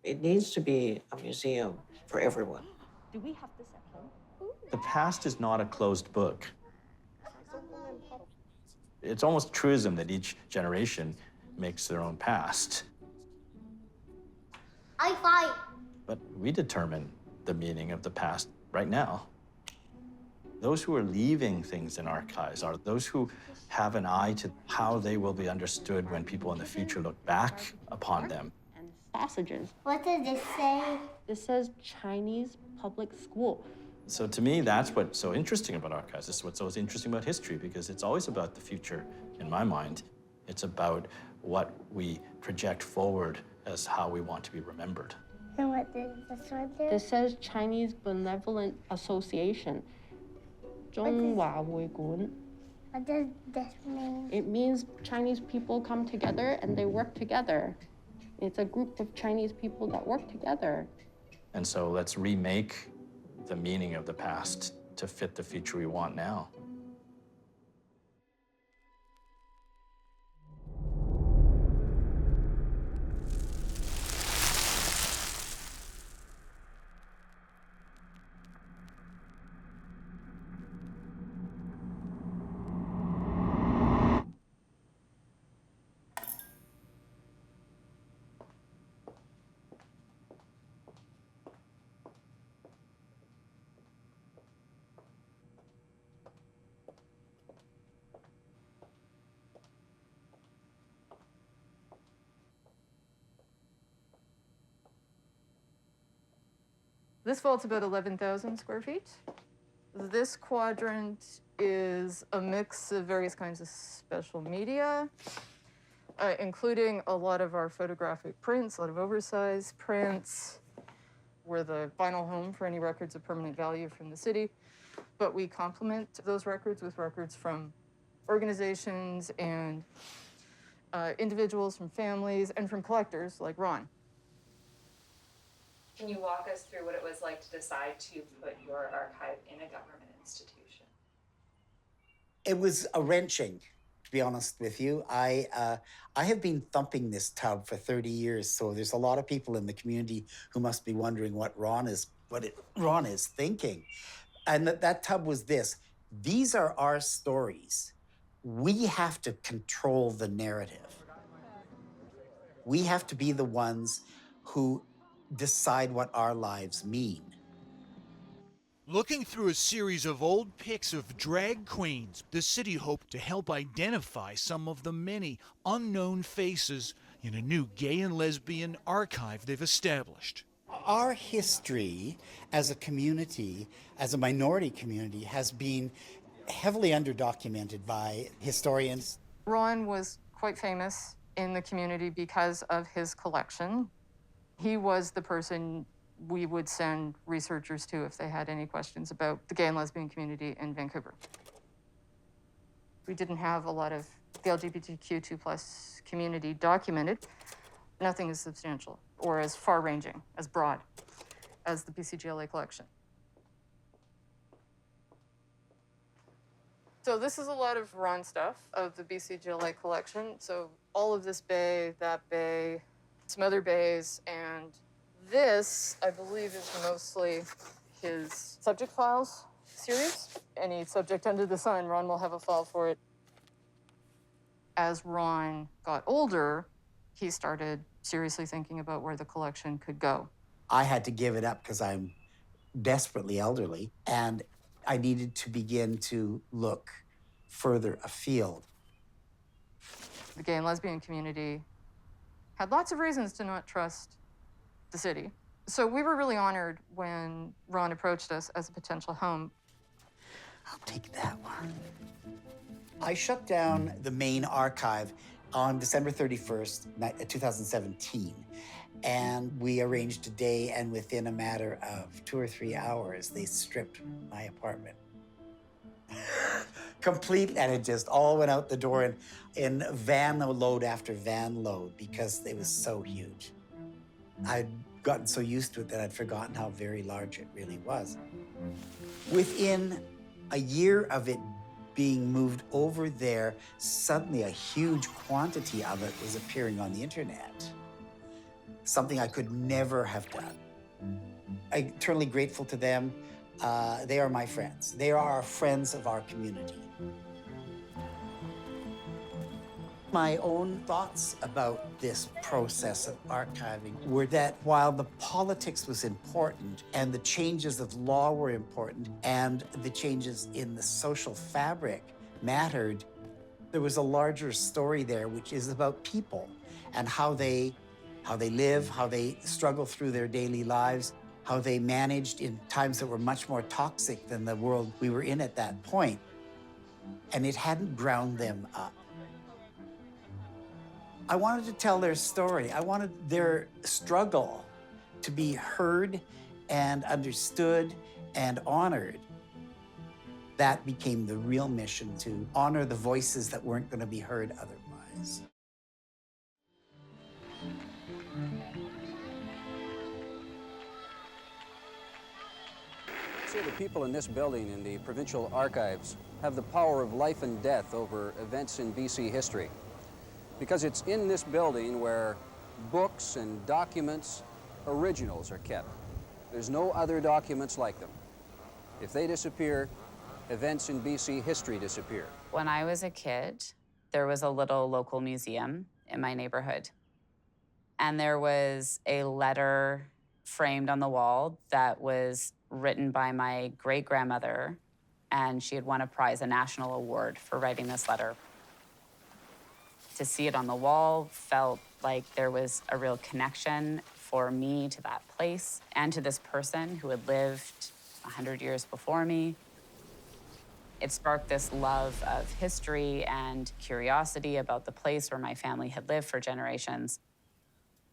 S6: It needs to be a museum for everyone.
S8: Do we have this at home?
S1: The past is not a closed book. It's almost truism that each generation makes their own past.
S10: I fight.
S1: But we determine the meaning of the past right now. Those who are leaving things in archives are those who have an eye to how they will be understood when people in the future look back upon them.
S8: And sausages.
S10: What does this say?
S8: This says Chinese public school.
S1: So to me, that's what's so interesting about archives. This is what's so interesting about history, because it's always about the future in my mind. It's about what we project forward as how we want to be remembered.
S10: And what does this one do?
S8: This says Chinese Benevolent Association. 中華會館.
S10: What does this mean?
S8: It means Chinese people come together and they work together. It's a group of Chinese people that work together.
S1: And so let's remake the meaning of the past to fit the future we want now.
S11: This vault's about 11,000 square feet. This quadrant is a mix of various kinds of special media, including a lot of our photographic prints, a lot of oversized prints. We're the final home for any records of permanent value from the city, but we complement those records with records from organizations and individuals, from families, and from collectors like Ron.
S13: Can you walk us through what it was like to decide to put your archive in a government institution?
S14: It was wrenching, to be honest with you. I have been thumping this tub for 30 years, so there's a lot of people in the community who must be wondering what Ron is thinking. And that tub was this: these are our stories. We have to control the narrative. We have to be the ones who decide what our lives mean.
S25: Looking through a series of old pics of drag queens, the city hoped to help identify some of the many unknown faces in a new gay and lesbian archive they've established.
S14: Our history as a community, as a minority community, has been heavily underdocumented by historians.
S11: Ron was quite famous in the community because of his collection. He was the person we would send researchers to if they had any questions about the gay and lesbian community in Vancouver. We didn't have a lot of the LGBTQ2+ community documented. Nothing as substantial or as far-ranging, as broad as the BCGLA collection. So this is a lot of Ron stuff of the BCGLA collection. So all of this bay, that bay, some other bays, and this, I believe, is mostly his subject files series. Any subject under the sun, Ron will have a file for it. As Ron got older, he started seriously thinking about where the collection could go.
S14: I had to give it up because I'm desperately elderly, and I needed to begin to look further afield.
S11: The gay and lesbian community had lots of reasons to not trust the city. So we were really honored when Ron approached us as a potential home.
S14: I'll take that one. I shut down the main archive on December 31st, 2017. And we arranged a day, and within a matter of 2 or 3 hours, they stripped my apartment. Complete, and it just all went out the door in van load after van load because it was so huge. I'd gotten so used to it that I'd forgotten how very large it really was. Within a year of it being moved over there, suddenly a huge quantity of it was appearing on the internet. Something I could never have done. I'm eternally grateful to them. They are my friends. They are friends of our community. My own thoughts about this process of archiving were that while the politics was important and the changes of law were important and the changes in the social fabric mattered, there was a larger story there, which is about people and how they live, how they struggle through their daily lives, how they managed in times that were much more toxic than the world we were in at that point. And it hadn't ground them up. I wanted to tell their story. I wanted their struggle to be heard and understood and honored. That became the real mission, to honor the voices that weren't going to be heard otherwise.
S15: So the people in this building in the provincial archives have the power of life and death over events in BC history. Because it's in this building where books and documents, originals, are kept. There's no other documents like them. If they disappear, events in BC history disappear.
S16: When I was a kid, there was a little local museum in my neighborhood. And there was a letter framed on the wall that was written by my great-grandmother, and she had won a prize, a national award, for writing this letter. To see it on the wall felt like there was a real connection for me to that place and to this person who had lived 100 years before me. It sparked this love of history and curiosity about the place where my family had lived for generations.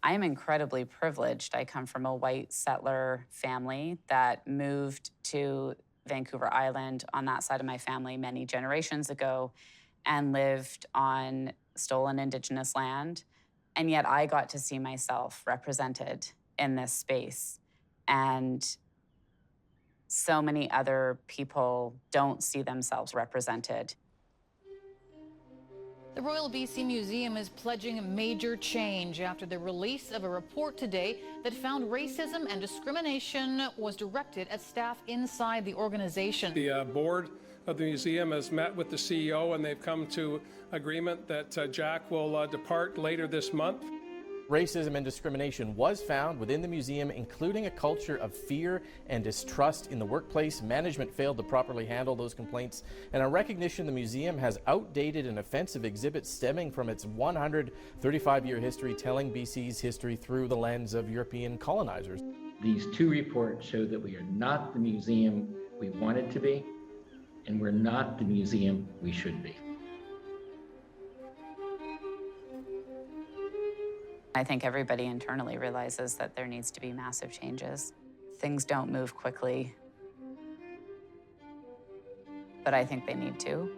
S16: I am incredibly privileged. I come from a white settler family that moved to Vancouver Island on that side of my family many generations ago and lived on stolen Indigenous land. And yet I got to see myself represented in this space. And so many other people don't see themselves represented.
S17: The Royal BC Museum is pledging a major change after the release of a report today that found racism and discrimination was directed at staff inside the organization.
S18: The board of the museum has met with the CEO, and they've come to agreement that Jack will depart later this month.
S20: Racism and discrimination was found within the museum, including a culture of fear and distrust in the workplace. Management failed to properly handle those complaints, and on recognition, the museum has outdated and offensive exhibits stemming from its 135-year history, telling BC's history through the lens of European colonizers.
S26: These two reports show that we are not the museum we wanted to be, and we're not the museum we should be.
S16: I think everybody internally realizes that there needs to be massive changes. Things don't move quickly, but I think they need to.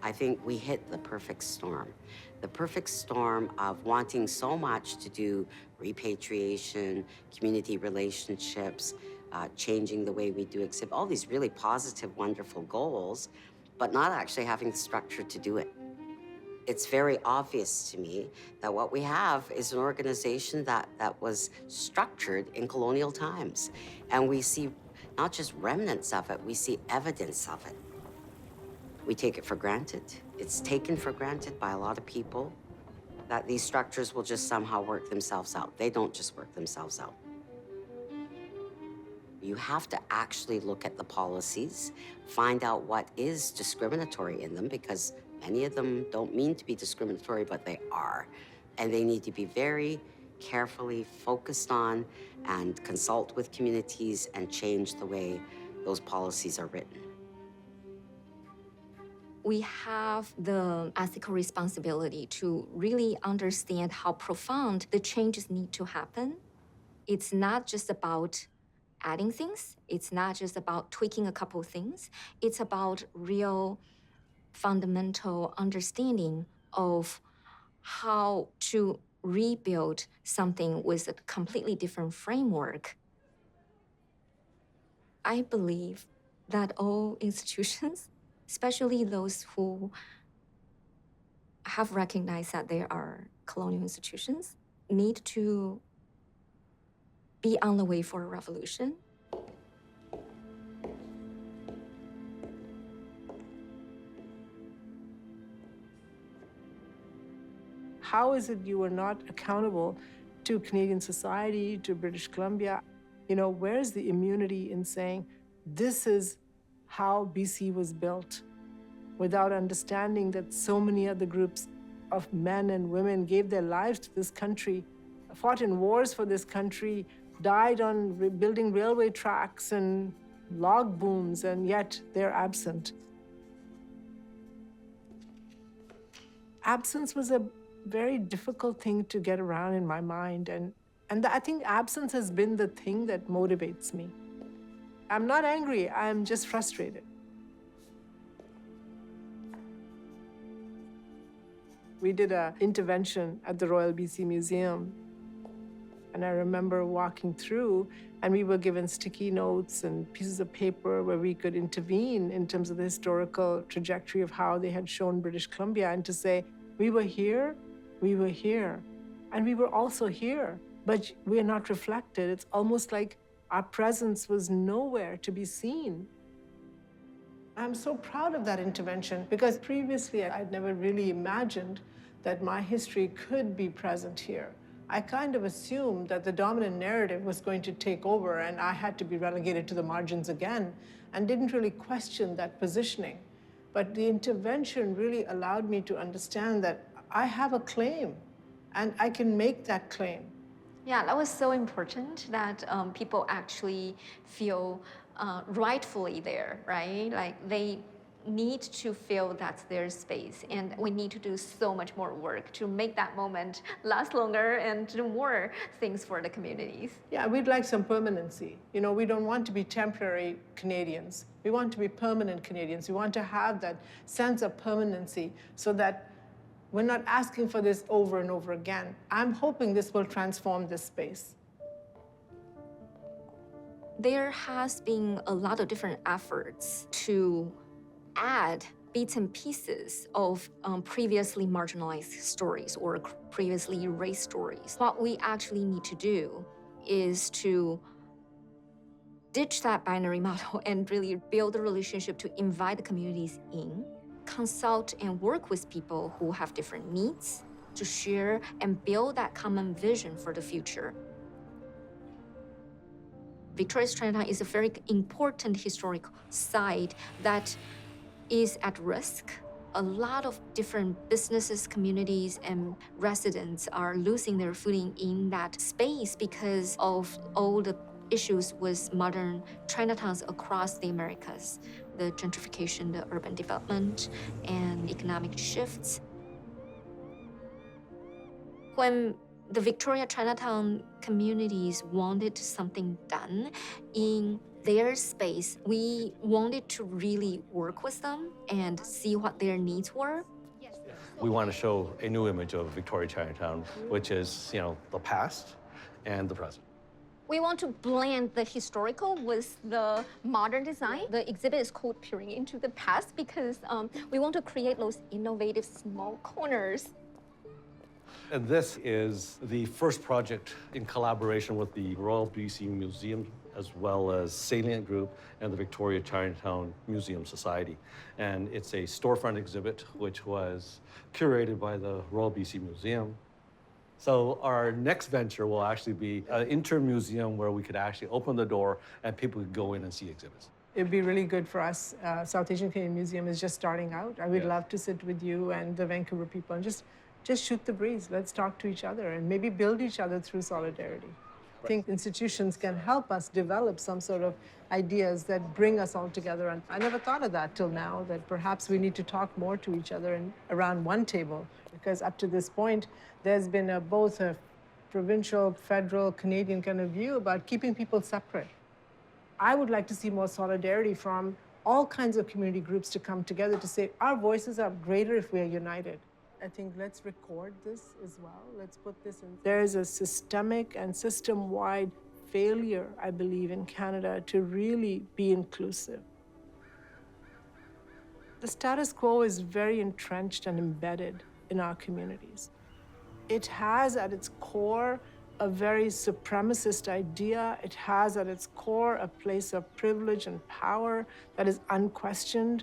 S27: I think we hit the perfect storm. The perfect storm of wanting so much to do repatriation, community relationships, changing the way we do exhibit, all these really positive, wonderful goals, but not actually having the structure to do it. It's very obvious to me that what we have is an organization that was structured in colonial times. And we see not just remnants of it, we see evidence of it. We take it for granted. It's taken for granted by a lot of people that these structures will just somehow work themselves out. They don't just work themselves out. You have to actually look at the policies, find out what is discriminatory in them, because many of them don't mean to be discriminatory, but they are. And they need to be very carefully focused on and consult with communities and change the way those policies are written.
S2: We have the ethical responsibility to really understand how profound the changes need to happen. It's not just about adding things. It's not just about tweaking a couple things. It's about real fundamental understanding of how to rebuild something with a completely different framework. I believe that all institutions, especially those who have recognized that they are colonial institutions, need to be on the way for a revolution.
S3: How is it you are not accountable to Canadian society, to British Columbia? You know, where's the immunity in saying, this is how BC was built, without understanding that so many other groups of men and women gave their lives to this country, fought in wars for this country, died on building railway tracks and log booms, and yet they're absent. Absence was a very difficult thing to get around in my mind, and I think absence has been the thing that motivates me. I'm not angry, I'm just frustrated. We did an intervention at the Royal BC Museum, and I remember walking through, and we were given sticky notes and pieces of paper where we could intervene in terms of the historical trajectory of how they had shown British Columbia, and to say, we were here, and we were also here, but we are not reflected. It's almost like our presence was nowhere to be seen. I'm so proud of that intervention, because previously I'd never really imagined that my history could be present here. I kind of assumed that the dominant narrative was going to take over and I had to be relegated to the margins again, and didn't really question that positioning. But the intervention really allowed me to understand that I have a claim, and I can make that claim.
S2: Yeah, that was so important that people actually feel rightfully there, right? Like they need to feel that's their space, and we need to do so much more work to make that moment last longer and do more things for the communities.
S3: Yeah, we'd like some permanency. You know, we don't want to be temporary Canadians. We want to be permanent Canadians. We want to have that sense of permanency so that we're not asking for this over and over again. I'm hoping this will transform this space.
S2: There has been a lot of different efforts to add bits and pieces of previously marginalized stories or previously erased stories. What we actually need to do is to ditch that binary model and really build a relationship to invite the communities in, consult and work with people who have different needs to share and build that common vision for the future. Victoria's Chinatown is a very important historic site that is at risk. A lot of different businesses, communities, and residents are losing their footing in that space because of all the issues with modern Chinatowns across the Americas, the gentrification, the urban development, and economic shifts. When the Victoria Chinatown communities wanted something done in their space, we wanted to really work with them and see what their needs were.
S4: We want to show a new image of Victoria Chinatown, which is, you know, the past and the present.
S2: We want to blend the historical with the modern design. The exhibit is called Peering into the Past because we want to create those innovative small corners.
S4: And this is the first project in collaboration with the Royal BC Museum, as well as Salient Group and the Victoria Chinatown Museum Society. And it's a storefront exhibit, which was curated by the Royal BC Museum. So our next venture will actually be an inter-museum where we could actually open the door and people could go in and see exhibits.
S3: It'd be really good for us. South Asian Canadian Museum is just starting out. I would love to sit with you and the Vancouver people and just just shoot the breeze. Let's talk to each other and maybe build each other through solidarity. I think institutions can help us develop some sort of ideas that bring us all together. And I never thought of that till now, that perhaps we need to talk more to each other and around one table. Because up to this point, there's been both a provincial, federal, Canadian kind of view about keeping people separate. I would like to see more solidarity from all kinds of community groups to come together to say, our voices are greater if we are united. I think let's record this as well. Let's put this in. There is a systemic and system-wide failure, I believe, in Canada to really be inclusive. The status quo is very entrenched and embedded in our communities. It has at its core a very supremacist idea. It has at its core a place of privilege and power that is unquestioned.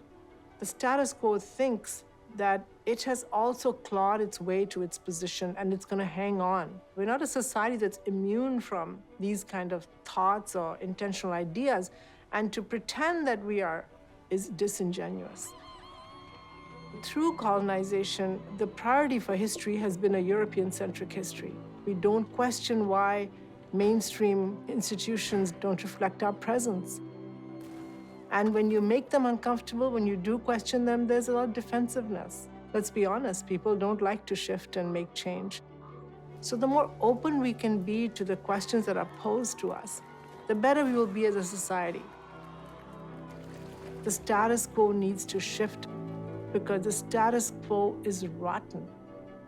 S3: The status quo thinks that it has also clawed its way to its position and it's going to hang on. We're not a society that's immune from these kind of thoughts or intentional ideas, and to pretend that we are is disingenuous. Through colonization, the priority for history has been a European-centric history. We don't question why mainstream institutions don't reflect our presence. And when you make them uncomfortable, when you do question them, there's a lot of defensiveness. Let's be honest, people don't like to shift and make change. So the more open we can be to the questions that are posed to us, the better we will be as a society. The status quo needs to shift because the status quo is rotten.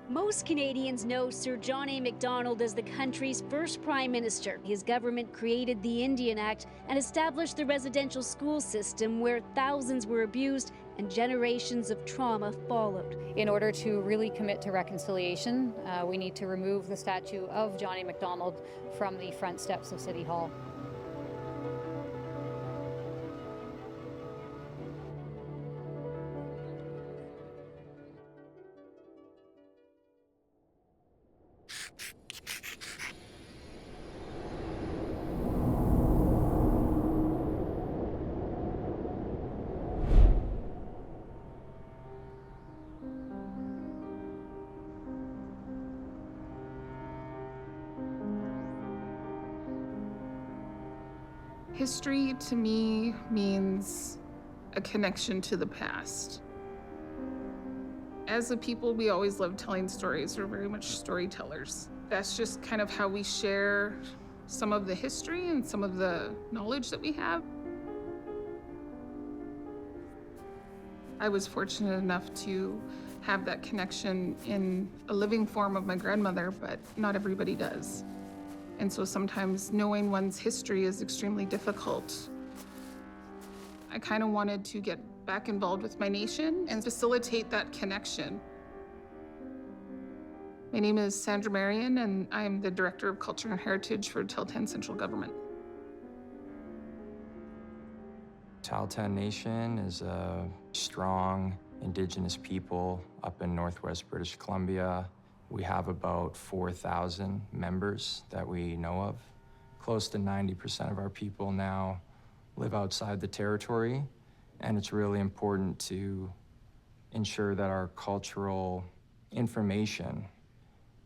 S9: Most Canadians know Sir John A. Macdonald as the country's first prime minister. His government created the Indian Act and established the residential school system where thousands were abused and generations of trauma followed.
S12: In order to really commit to reconciliation, we need to remove the statue of John A. Macdonald from the front steps of City Hall.
S19: History to me means a connection to the past. As a people, we always love telling stories. We're very much storytellers. That's just kind of how we share some of the history and some of the knowledge that we have. I was fortunate enough to have that connection in a living form of my grandmother, but not everybody does. And so sometimes knowing one's history is extremely difficult. I kind of wanted to get back involved with my nation and facilitate that connection. My name is Sandra Marion, and I'm the Director of Culture and Heritage for Teltan Central Government.
S21: Teltan Nation is a strong Indigenous people up in Northwest British Columbia. We have about 4,000 members that we know of. Close to 90% of our people now live outside the territory, and it's really important to ensure that our cultural information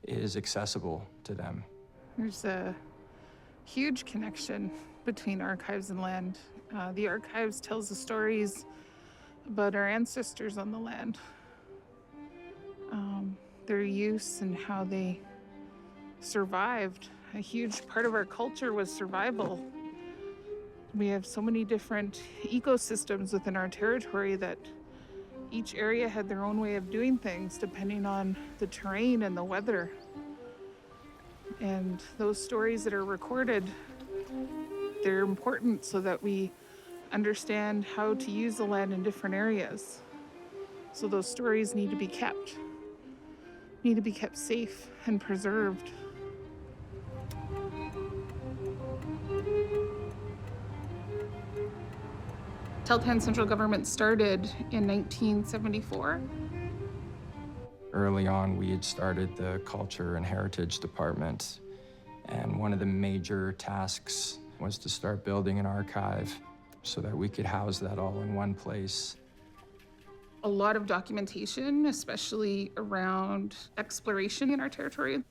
S21: is accessible to them.
S19: There's a huge connection between archives and land. The archives tells the stories about our ancestors on the land. Their use and how they survived. A huge part of our culture was survival. We have so many different ecosystems within our territory that each area had their own way of doing things depending on the terrain and the weather. And those stories that are recorded, they're important so that we understand how to use the land in different areas. So those stories need to be kept safe and preserved. Teltan Central Government started in 1974.
S21: Early on, we had started the Culture and Heritage Department, and one of the major tasks was to start building an archive so that we could house that all in one place.
S19: A lot of documentation, especially around exploration in our territory,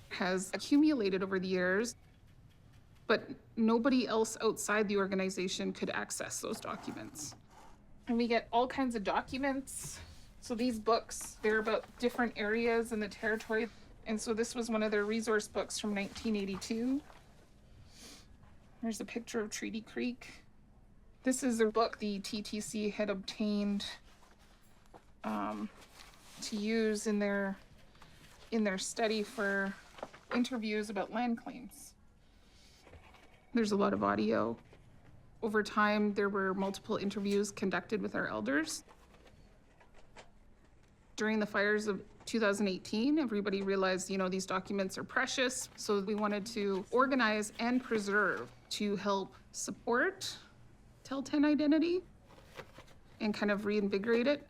S19: has accumulated over the years, but nobody else outside the organization could access those documents. And we get all kinds of documents. So these books, they're about different areas in the territory. And so this was one of their resource books from 1982. There's a picture of Treaty Creek. This is a book the TTC had obtained to use in their study for interviews about land claims. There's a lot of audio. Over time, there were multiple interviews conducted with our elders. During the fires of 2018, everybody realized, these documents are precious, so we wanted to organize and preserve to help support Teltan identity and kind of reinvigorate it.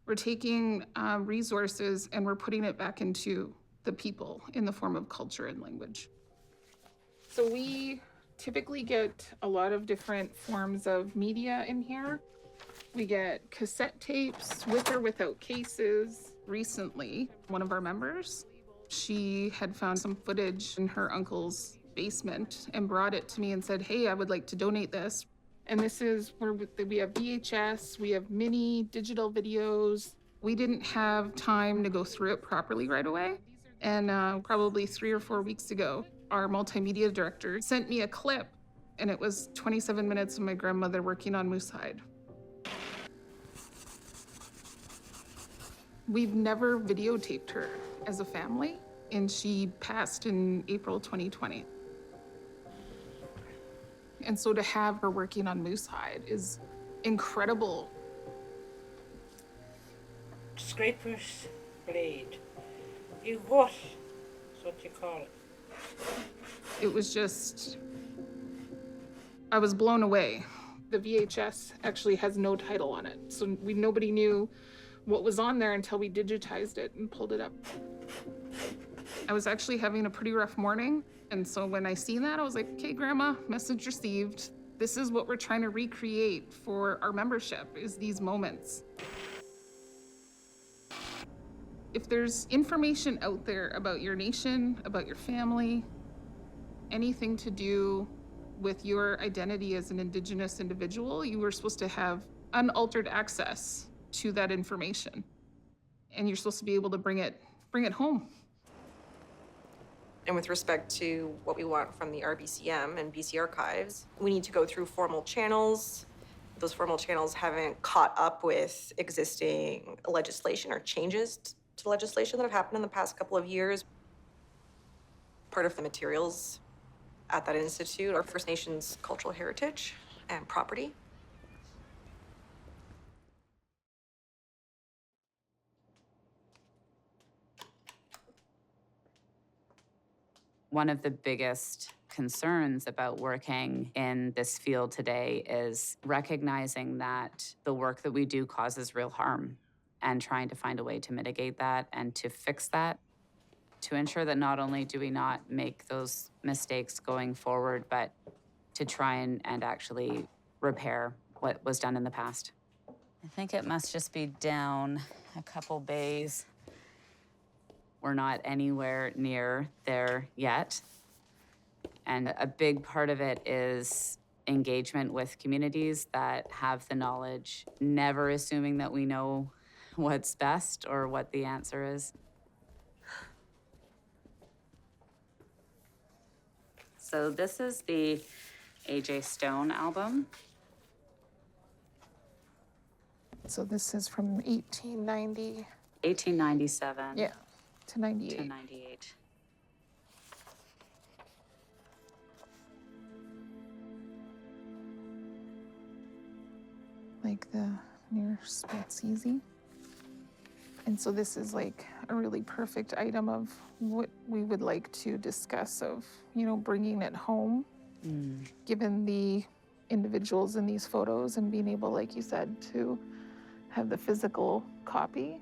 S19: We're taking resources and we're putting it back into the people in the form of culture and language. So we typically get a lot of different forms of media in here. We get cassette tapes with or without cases. Recently, one of our members, she had found some footage in her uncle's basement and brought it to me and said, hey, I would like to donate this. And this is where we have VHS, we have mini digital videos. We didn't have time to go through it properly right away. And probably 3 or 4 weeks ago, our multimedia director sent me a clip, and it was 27 minutes of my grandmother working on moose hide. We've never videotaped her as a family, and she passed in April 2020. And so to have her working on moose hide is incredible.
S5: Scraper's blade. You what? That's what you call it.
S19: It was just, I was blown away. The VHS actually has no title on it, so nobody knew what was on there until we digitized it and pulled it up. I was actually having a pretty rough morning, and so when I seen that, I was like, okay, Grandma, message received. This is what we're trying to recreate for our membership, is these moments. If there's information out there about your nation, about your family, anything to do with your identity as an Indigenous individual, you were supposed to have unaltered access to that information. And you're supposed to be able to bring it home.
S6: And with respect to what we want from the RBCM and BC Archives, we need to go through formal channels. Those formal channels haven't caught up with existing legislation or changes to legislation that have happened in the past couple of years. Part of the materials at that institute are First Nations cultural heritage and property.
S16: One of the biggest concerns about working in this field today is recognizing that the work that we do causes real harm and trying to find a way to mitigate that and to fix that, to ensure that not only do we not make those mistakes going forward, but to try and actually repair what was done in the past. I think it must just be down a couple bays. We're not anywhere near there yet. And a big part of it is engagement with communities that have the knowledge, never assuming that we know what's best or what the answer is. So this is the A.J. Stone album.
S19: So this is from 1890.
S16: 1897.
S19: Yeah, to 98.
S16: To 98.
S19: Like the near Spetsiesi. And so this is like a really perfect item of what we would like to discuss of, bringing it home, given the individuals in these photos and being able, like you said, to have the physical copy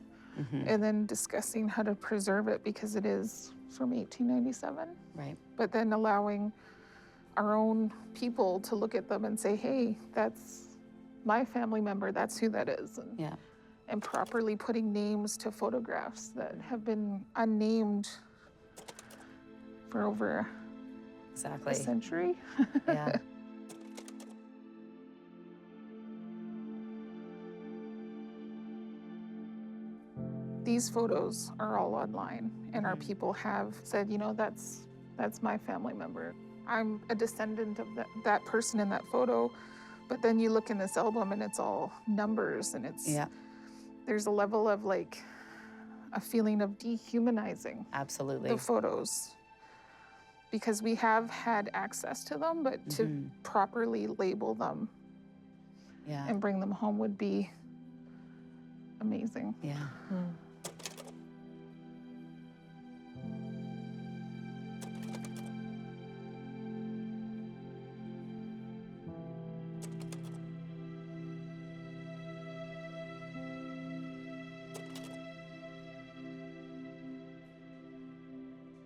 S19: and then discussing how to preserve it because it is from 1897.
S16: Right.
S19: But then allowing our own people to look at them and say, hey, that's my family member, that's who that is. And
S16: yeah.
S19: and properly putting names to photographs that have been unnamed for over a century.
S16: Yeah.
S19: These photos are all online, and our people have said, you know, that's my family member. I'm a descendant of that person in that photo, but then you look in this album and it's all numbers, and it's there's a level of like a feeling of dehumanizing
S16: Absolutely.
S19: the photos, because we have had access to them, but to properly label them and bring them home would be amazing.
S16: Yeah.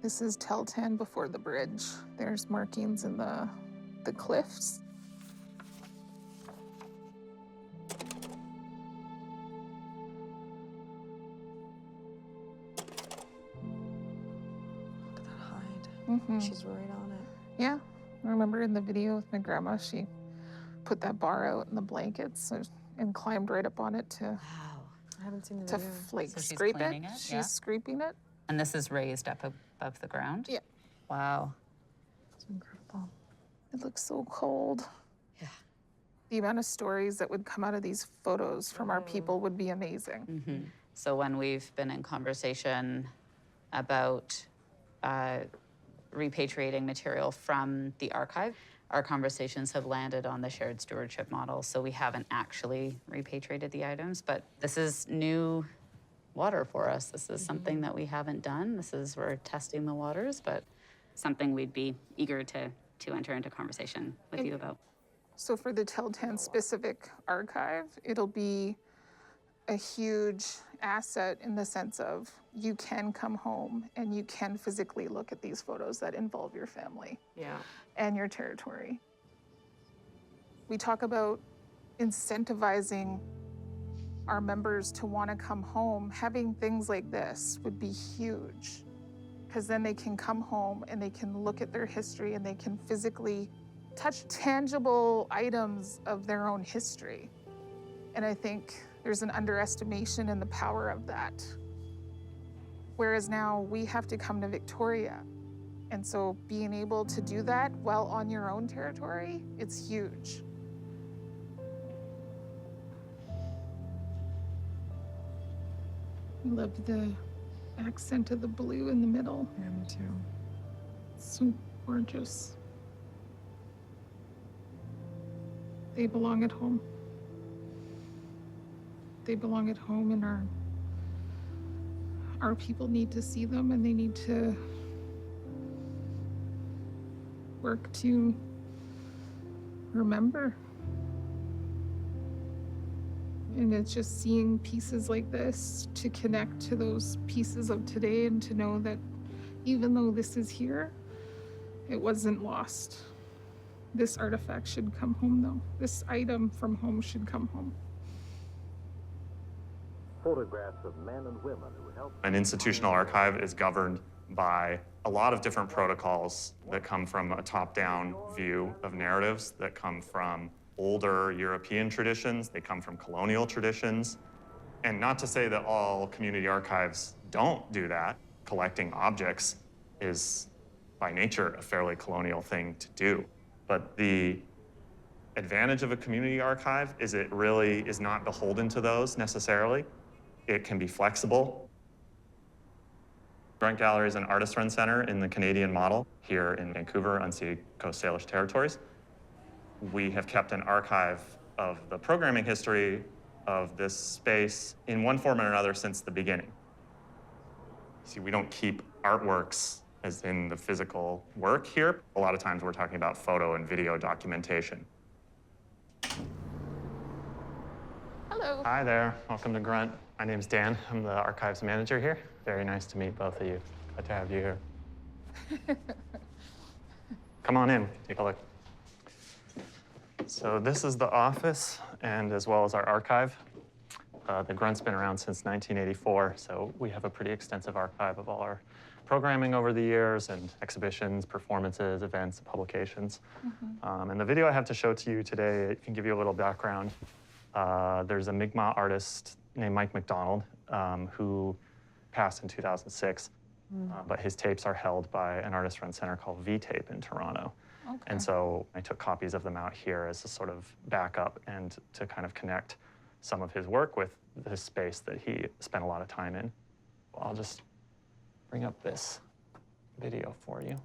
S19: This is Teltan before the bridge. There's markings in the cliffs.
S1: Look at that hide. She's right on it.
S19: Yeah. I remember in the video with my grandma, she put that bar out in the blankets and climbed right up on it to
S1: I haven't seen the
S19: to
S1: video.
S19: like
S16: So she's
S19: scrape it.
S16: cleaning it,
S19: She's
S16: yeah.
S19: scraping it.
S16: And this is raised up above the ground?
S19: Yeah.
S16: Wow.
S1: It's incredible.
S19: It looks so cold.
S16: Yeah.
S19: The amount of stories that would come out of these photos from our people would be amazing.
S16: So when we've been in conversation about repatriating material from the archive, our conversations have landed on the shared stewardship model. So we haven't actually repatriated the items, but this is new water for us. This is something that we haven't done. We're testing the waters, but something we'd be eager to enter into conversation with you about.
S19: So for the Teltan specific archive, it'll be a huge asset in the sense of you can come home and you can physically look at these photos that involve your family and your territory. We talk about incentivizing our members to want to come home. Having things like this would be huge, because then they can come home and they can look at their history and they can physically touch tangible items of their own history. And I think there's an underestimation in the power of that. Whereas now we have to come to Victoria. And so being able to do that while on your own territory, it's huge. I love the accent of the blue in the middle.
S1: Yeah, me too.
S19: It's so gorgeous. They belong at home. They belong at home, and our people need to see them, and they need to work to remember. And it's just seeing pieces like this to connect to those pieces of today and to know that even though this is here, it wasn't lost. This artifact should come home though. This item from home should come home.
S7: Photographs of men and women who helped. An institutional archive is governed by a lot of different protocols that come from a top-down view of narratives, that come from older European traditions, they come from colonial traditions. And not to say that all community archives don't do that. Collecting objects is, by nature, a fairly colonial thing to do. But the advantage of a community archive is it really is not beholden to those necessarily. It can be flexible. Grunt Gallery is an artist-run center in the Canadian model here in Vancouver, unceded Coast Salish territories. We have kept an archive of the programming history of this space in one form or another since the beginning. See, we don't keep artworks as in the physical work here. A lot of times we're talking about photo and video documentation.
S19: Hello.
S7: Hi there, welcome to Grunt. My name's Dan, I'm the archives manager here. Very nice to meet both of you. Glad to have you here. Come on in, take a look. So this is the office, and as well as our archive. The Grunt's been around since 1984, so we have a pretty extensive archive of all our programming over the years and exhibitions, performances, events, publications. And the video I have to show to you today can give you a little background. There's a Mi'kmaq artist named Mike McDonald who passed in 2006, but his tapes are held by an artist-run center called V-Tape in Toronto.
S19: Okay.
S7: And so I took copies of them out here as a sort of backup and to kind of connect some of his work with the space that he spent a lot of time in. I'll just bring up this video for you.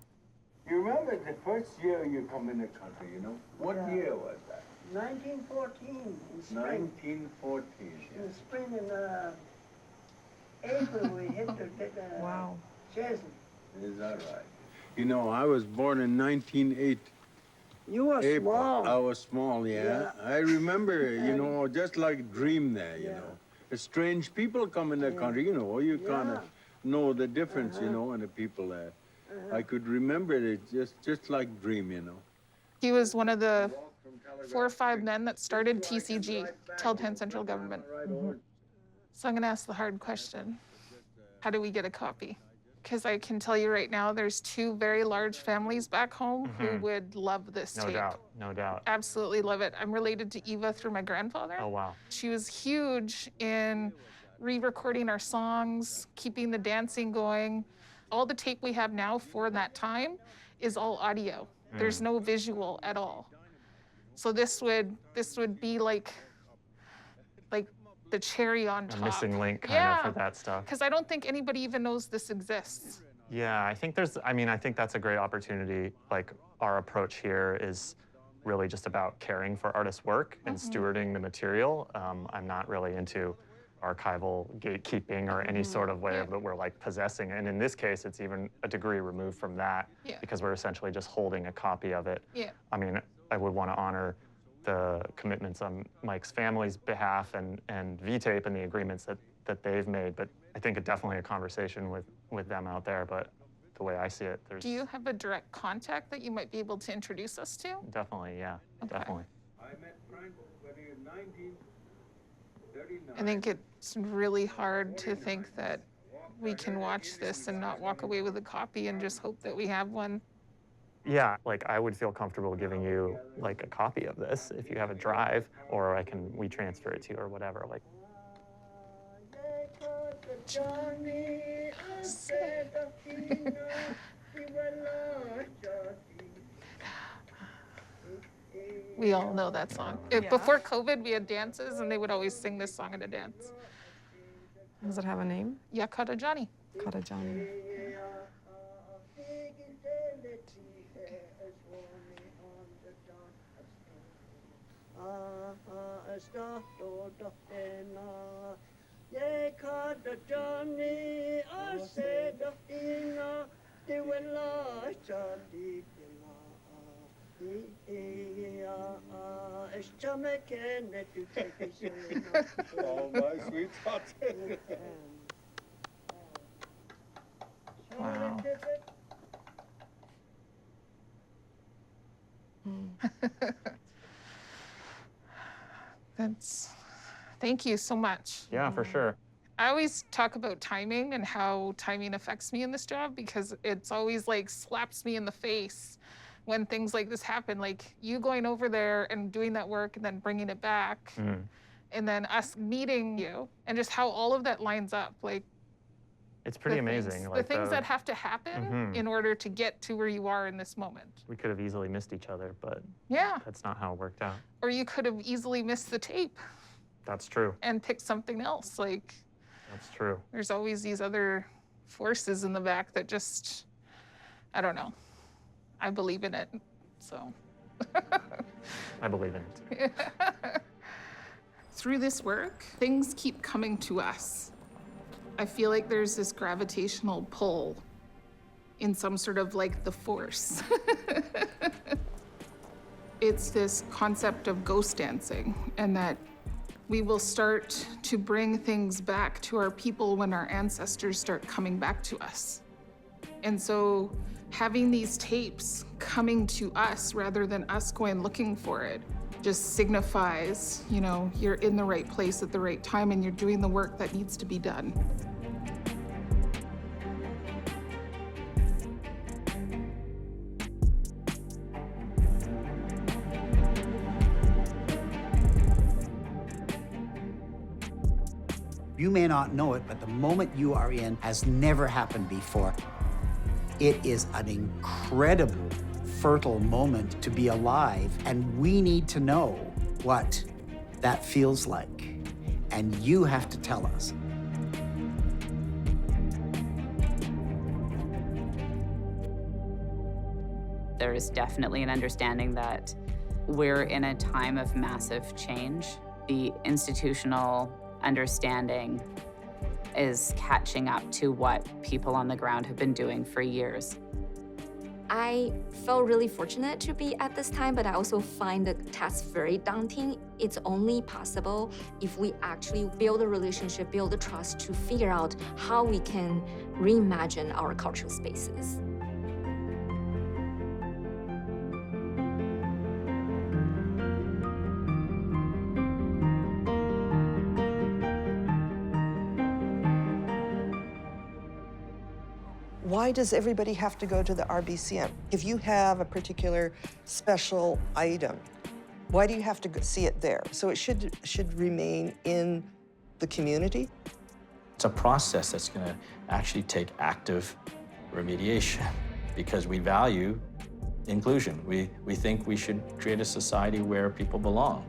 S8: You remember the first year you come in the country, you know? What year was that?
S10: 1914 in spring.
S8: 1914.
S10: In the spring in April we hit the
S1: Wow.
S10: Chesney.
S8: Is that right? You know, I was born in 1908.
S10: You were
S8: April.
S10: small.
S8: I was small, yeah. I remember, you know, just like dream there, you know. The strange people come in the country, you know, you kind of know the difference, you know, in the people there. I could remember it just like dream, you know.
S19: He was one of the 4 or 5 men that started TCG, Teltan Central Government. So I'm gonna ask the hard question. How do we get a copy? Because I can tell you right now, there's 2 very large families back home who would love this tape.
S7: No doubt, no doubt.
S19: Absolutely love it. I'm related to Eva through my grandfather.
S7: Oh, wow.
S19: She was huge in re-recording our songs, keeping the dancing going. All the tape we have now for that time is all audio. There's no visual at all. So this would be like the cherry on top.
S7: A missing link kind of for that stuff.
S19: Because I don't think anybody even knows this exists.
S7: Yeah, I think that's a great opportunity. Like, our approach here is really just about caring for artists' work and stewarding the material. I'm not really into archival gatekeeping or any sort of way that we're like possessing. And in this case, it's even a degree removed from that because we're essentially just holding a copy of it.
S19: Yeah.
S7: I mean, I would want to honor the commitments on Mike's family's behalf and V-Tape and the agreements that they've made. But I think it's definitely a conversation with them out there. But the way I see it, there's...
S19: Do you have a direct contact that you might be able to introduce us to?
S7: Definitely, yeah, definitely.
S8: I met Frank when he was 1939.
S19: I think it's really hard to think that we can watch this and not walk away with a copy and just hope that we have one.
S7: Yeah, like I would feel comfortable giving you like a copy of this if you have a drive, or we transfer it to you or whatever. Like.
S19: We all know that song. Before COVID, we had dances, and they would always sing this song at a dance.
S1: Does it have a name?
S19: Yakata Johnny.
S1: Kata Johnny.
S8: Oh, my sweetheart.
S19: Wow. Thank you so much.
S7: Yeah, for sure.
S19: I always talk about timing and how timing affects me in this job because it's always like slaps me in the face when things like this happen. Like you going over there and doing that work and then bringing it back and then us meeting you and just how all of that lines up. Like
S7: it's pretty amazing.
S19: The things that have to happen in order to get to where you are in this moment.
S7: We could have easily missed each other, but that's not how it worked out.
S19: Or you could have easily missed the tape.
S7: That's true.
S19: And picked something else. Like
S7: that's true.
S19: There's always these other forces in the back that just, I don't know. I believe in it, so.
S7: I believe in it.
S19: Through this work, things keep coming to us. I feel like there's this gravitational pull in some sort of like the force. It's this concept of ghost dancing and that we will start to bring things back to our people when our ancestors start coming back to us. And so having these tapes coming to us rather than us going looking for it just signifies, you know, you're in the right place at the right time and you're doing the work that needs to be done.
S11: You may not know it, but the moment you are in has never happened before. It is an incredibly fertile moment to be alive, and we need to know what that feels like. And you have to tell us.
S16: There is definitely an understanding that we're in a time of massive change. The institutional understanding is catching up to what people on the ground have been doing for years.
S2: I felt really fortunate to be at this time, but I also find the task very daunting. It's only possible if we actually build a relationship, build a trust to figure out how we can reimagine our cultural spaces.
S13: Why does everybody have to go to the RBCM? If you have a particular special item, why do you have to see it there? So it should remain in the community?
S14: It's a process that's going to actually take active remediation because we value inclusion. We think we should create a society where people belong.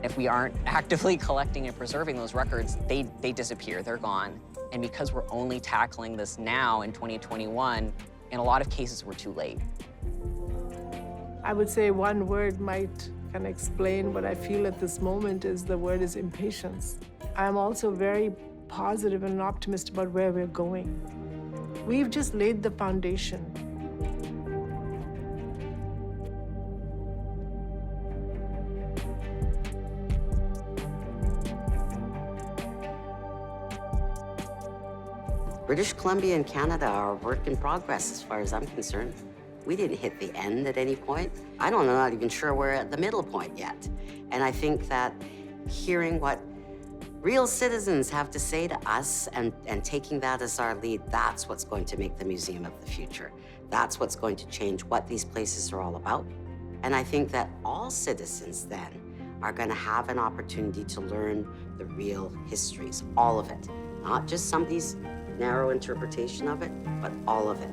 S22: If we aren't actively collecting and preserving those records, they disappear, they're gone. And because we're only tackling this now in 2021, in a lot of cases, we're too late.
S3: I would say one word might kind of explain what I feel at this moment is the word is impatience. I'm also very positive and optimistic about where we're going. We've just laid the foundation.
S27: British Columbia and Canada are a work in progress as far as I'm concerned. We didn't hit the end at any point. I'm not even sure we're at the middle point yet. And I think that hearing what real citizens have to say to us and taking that as our lead, that's what's going to make the museum of the future. That's what's going to change what these places are all about. And I think that all citizens then are going to have an opportunity to learn the real histories, all of it. Not just somebody's narrow interpretation of it, but all of it.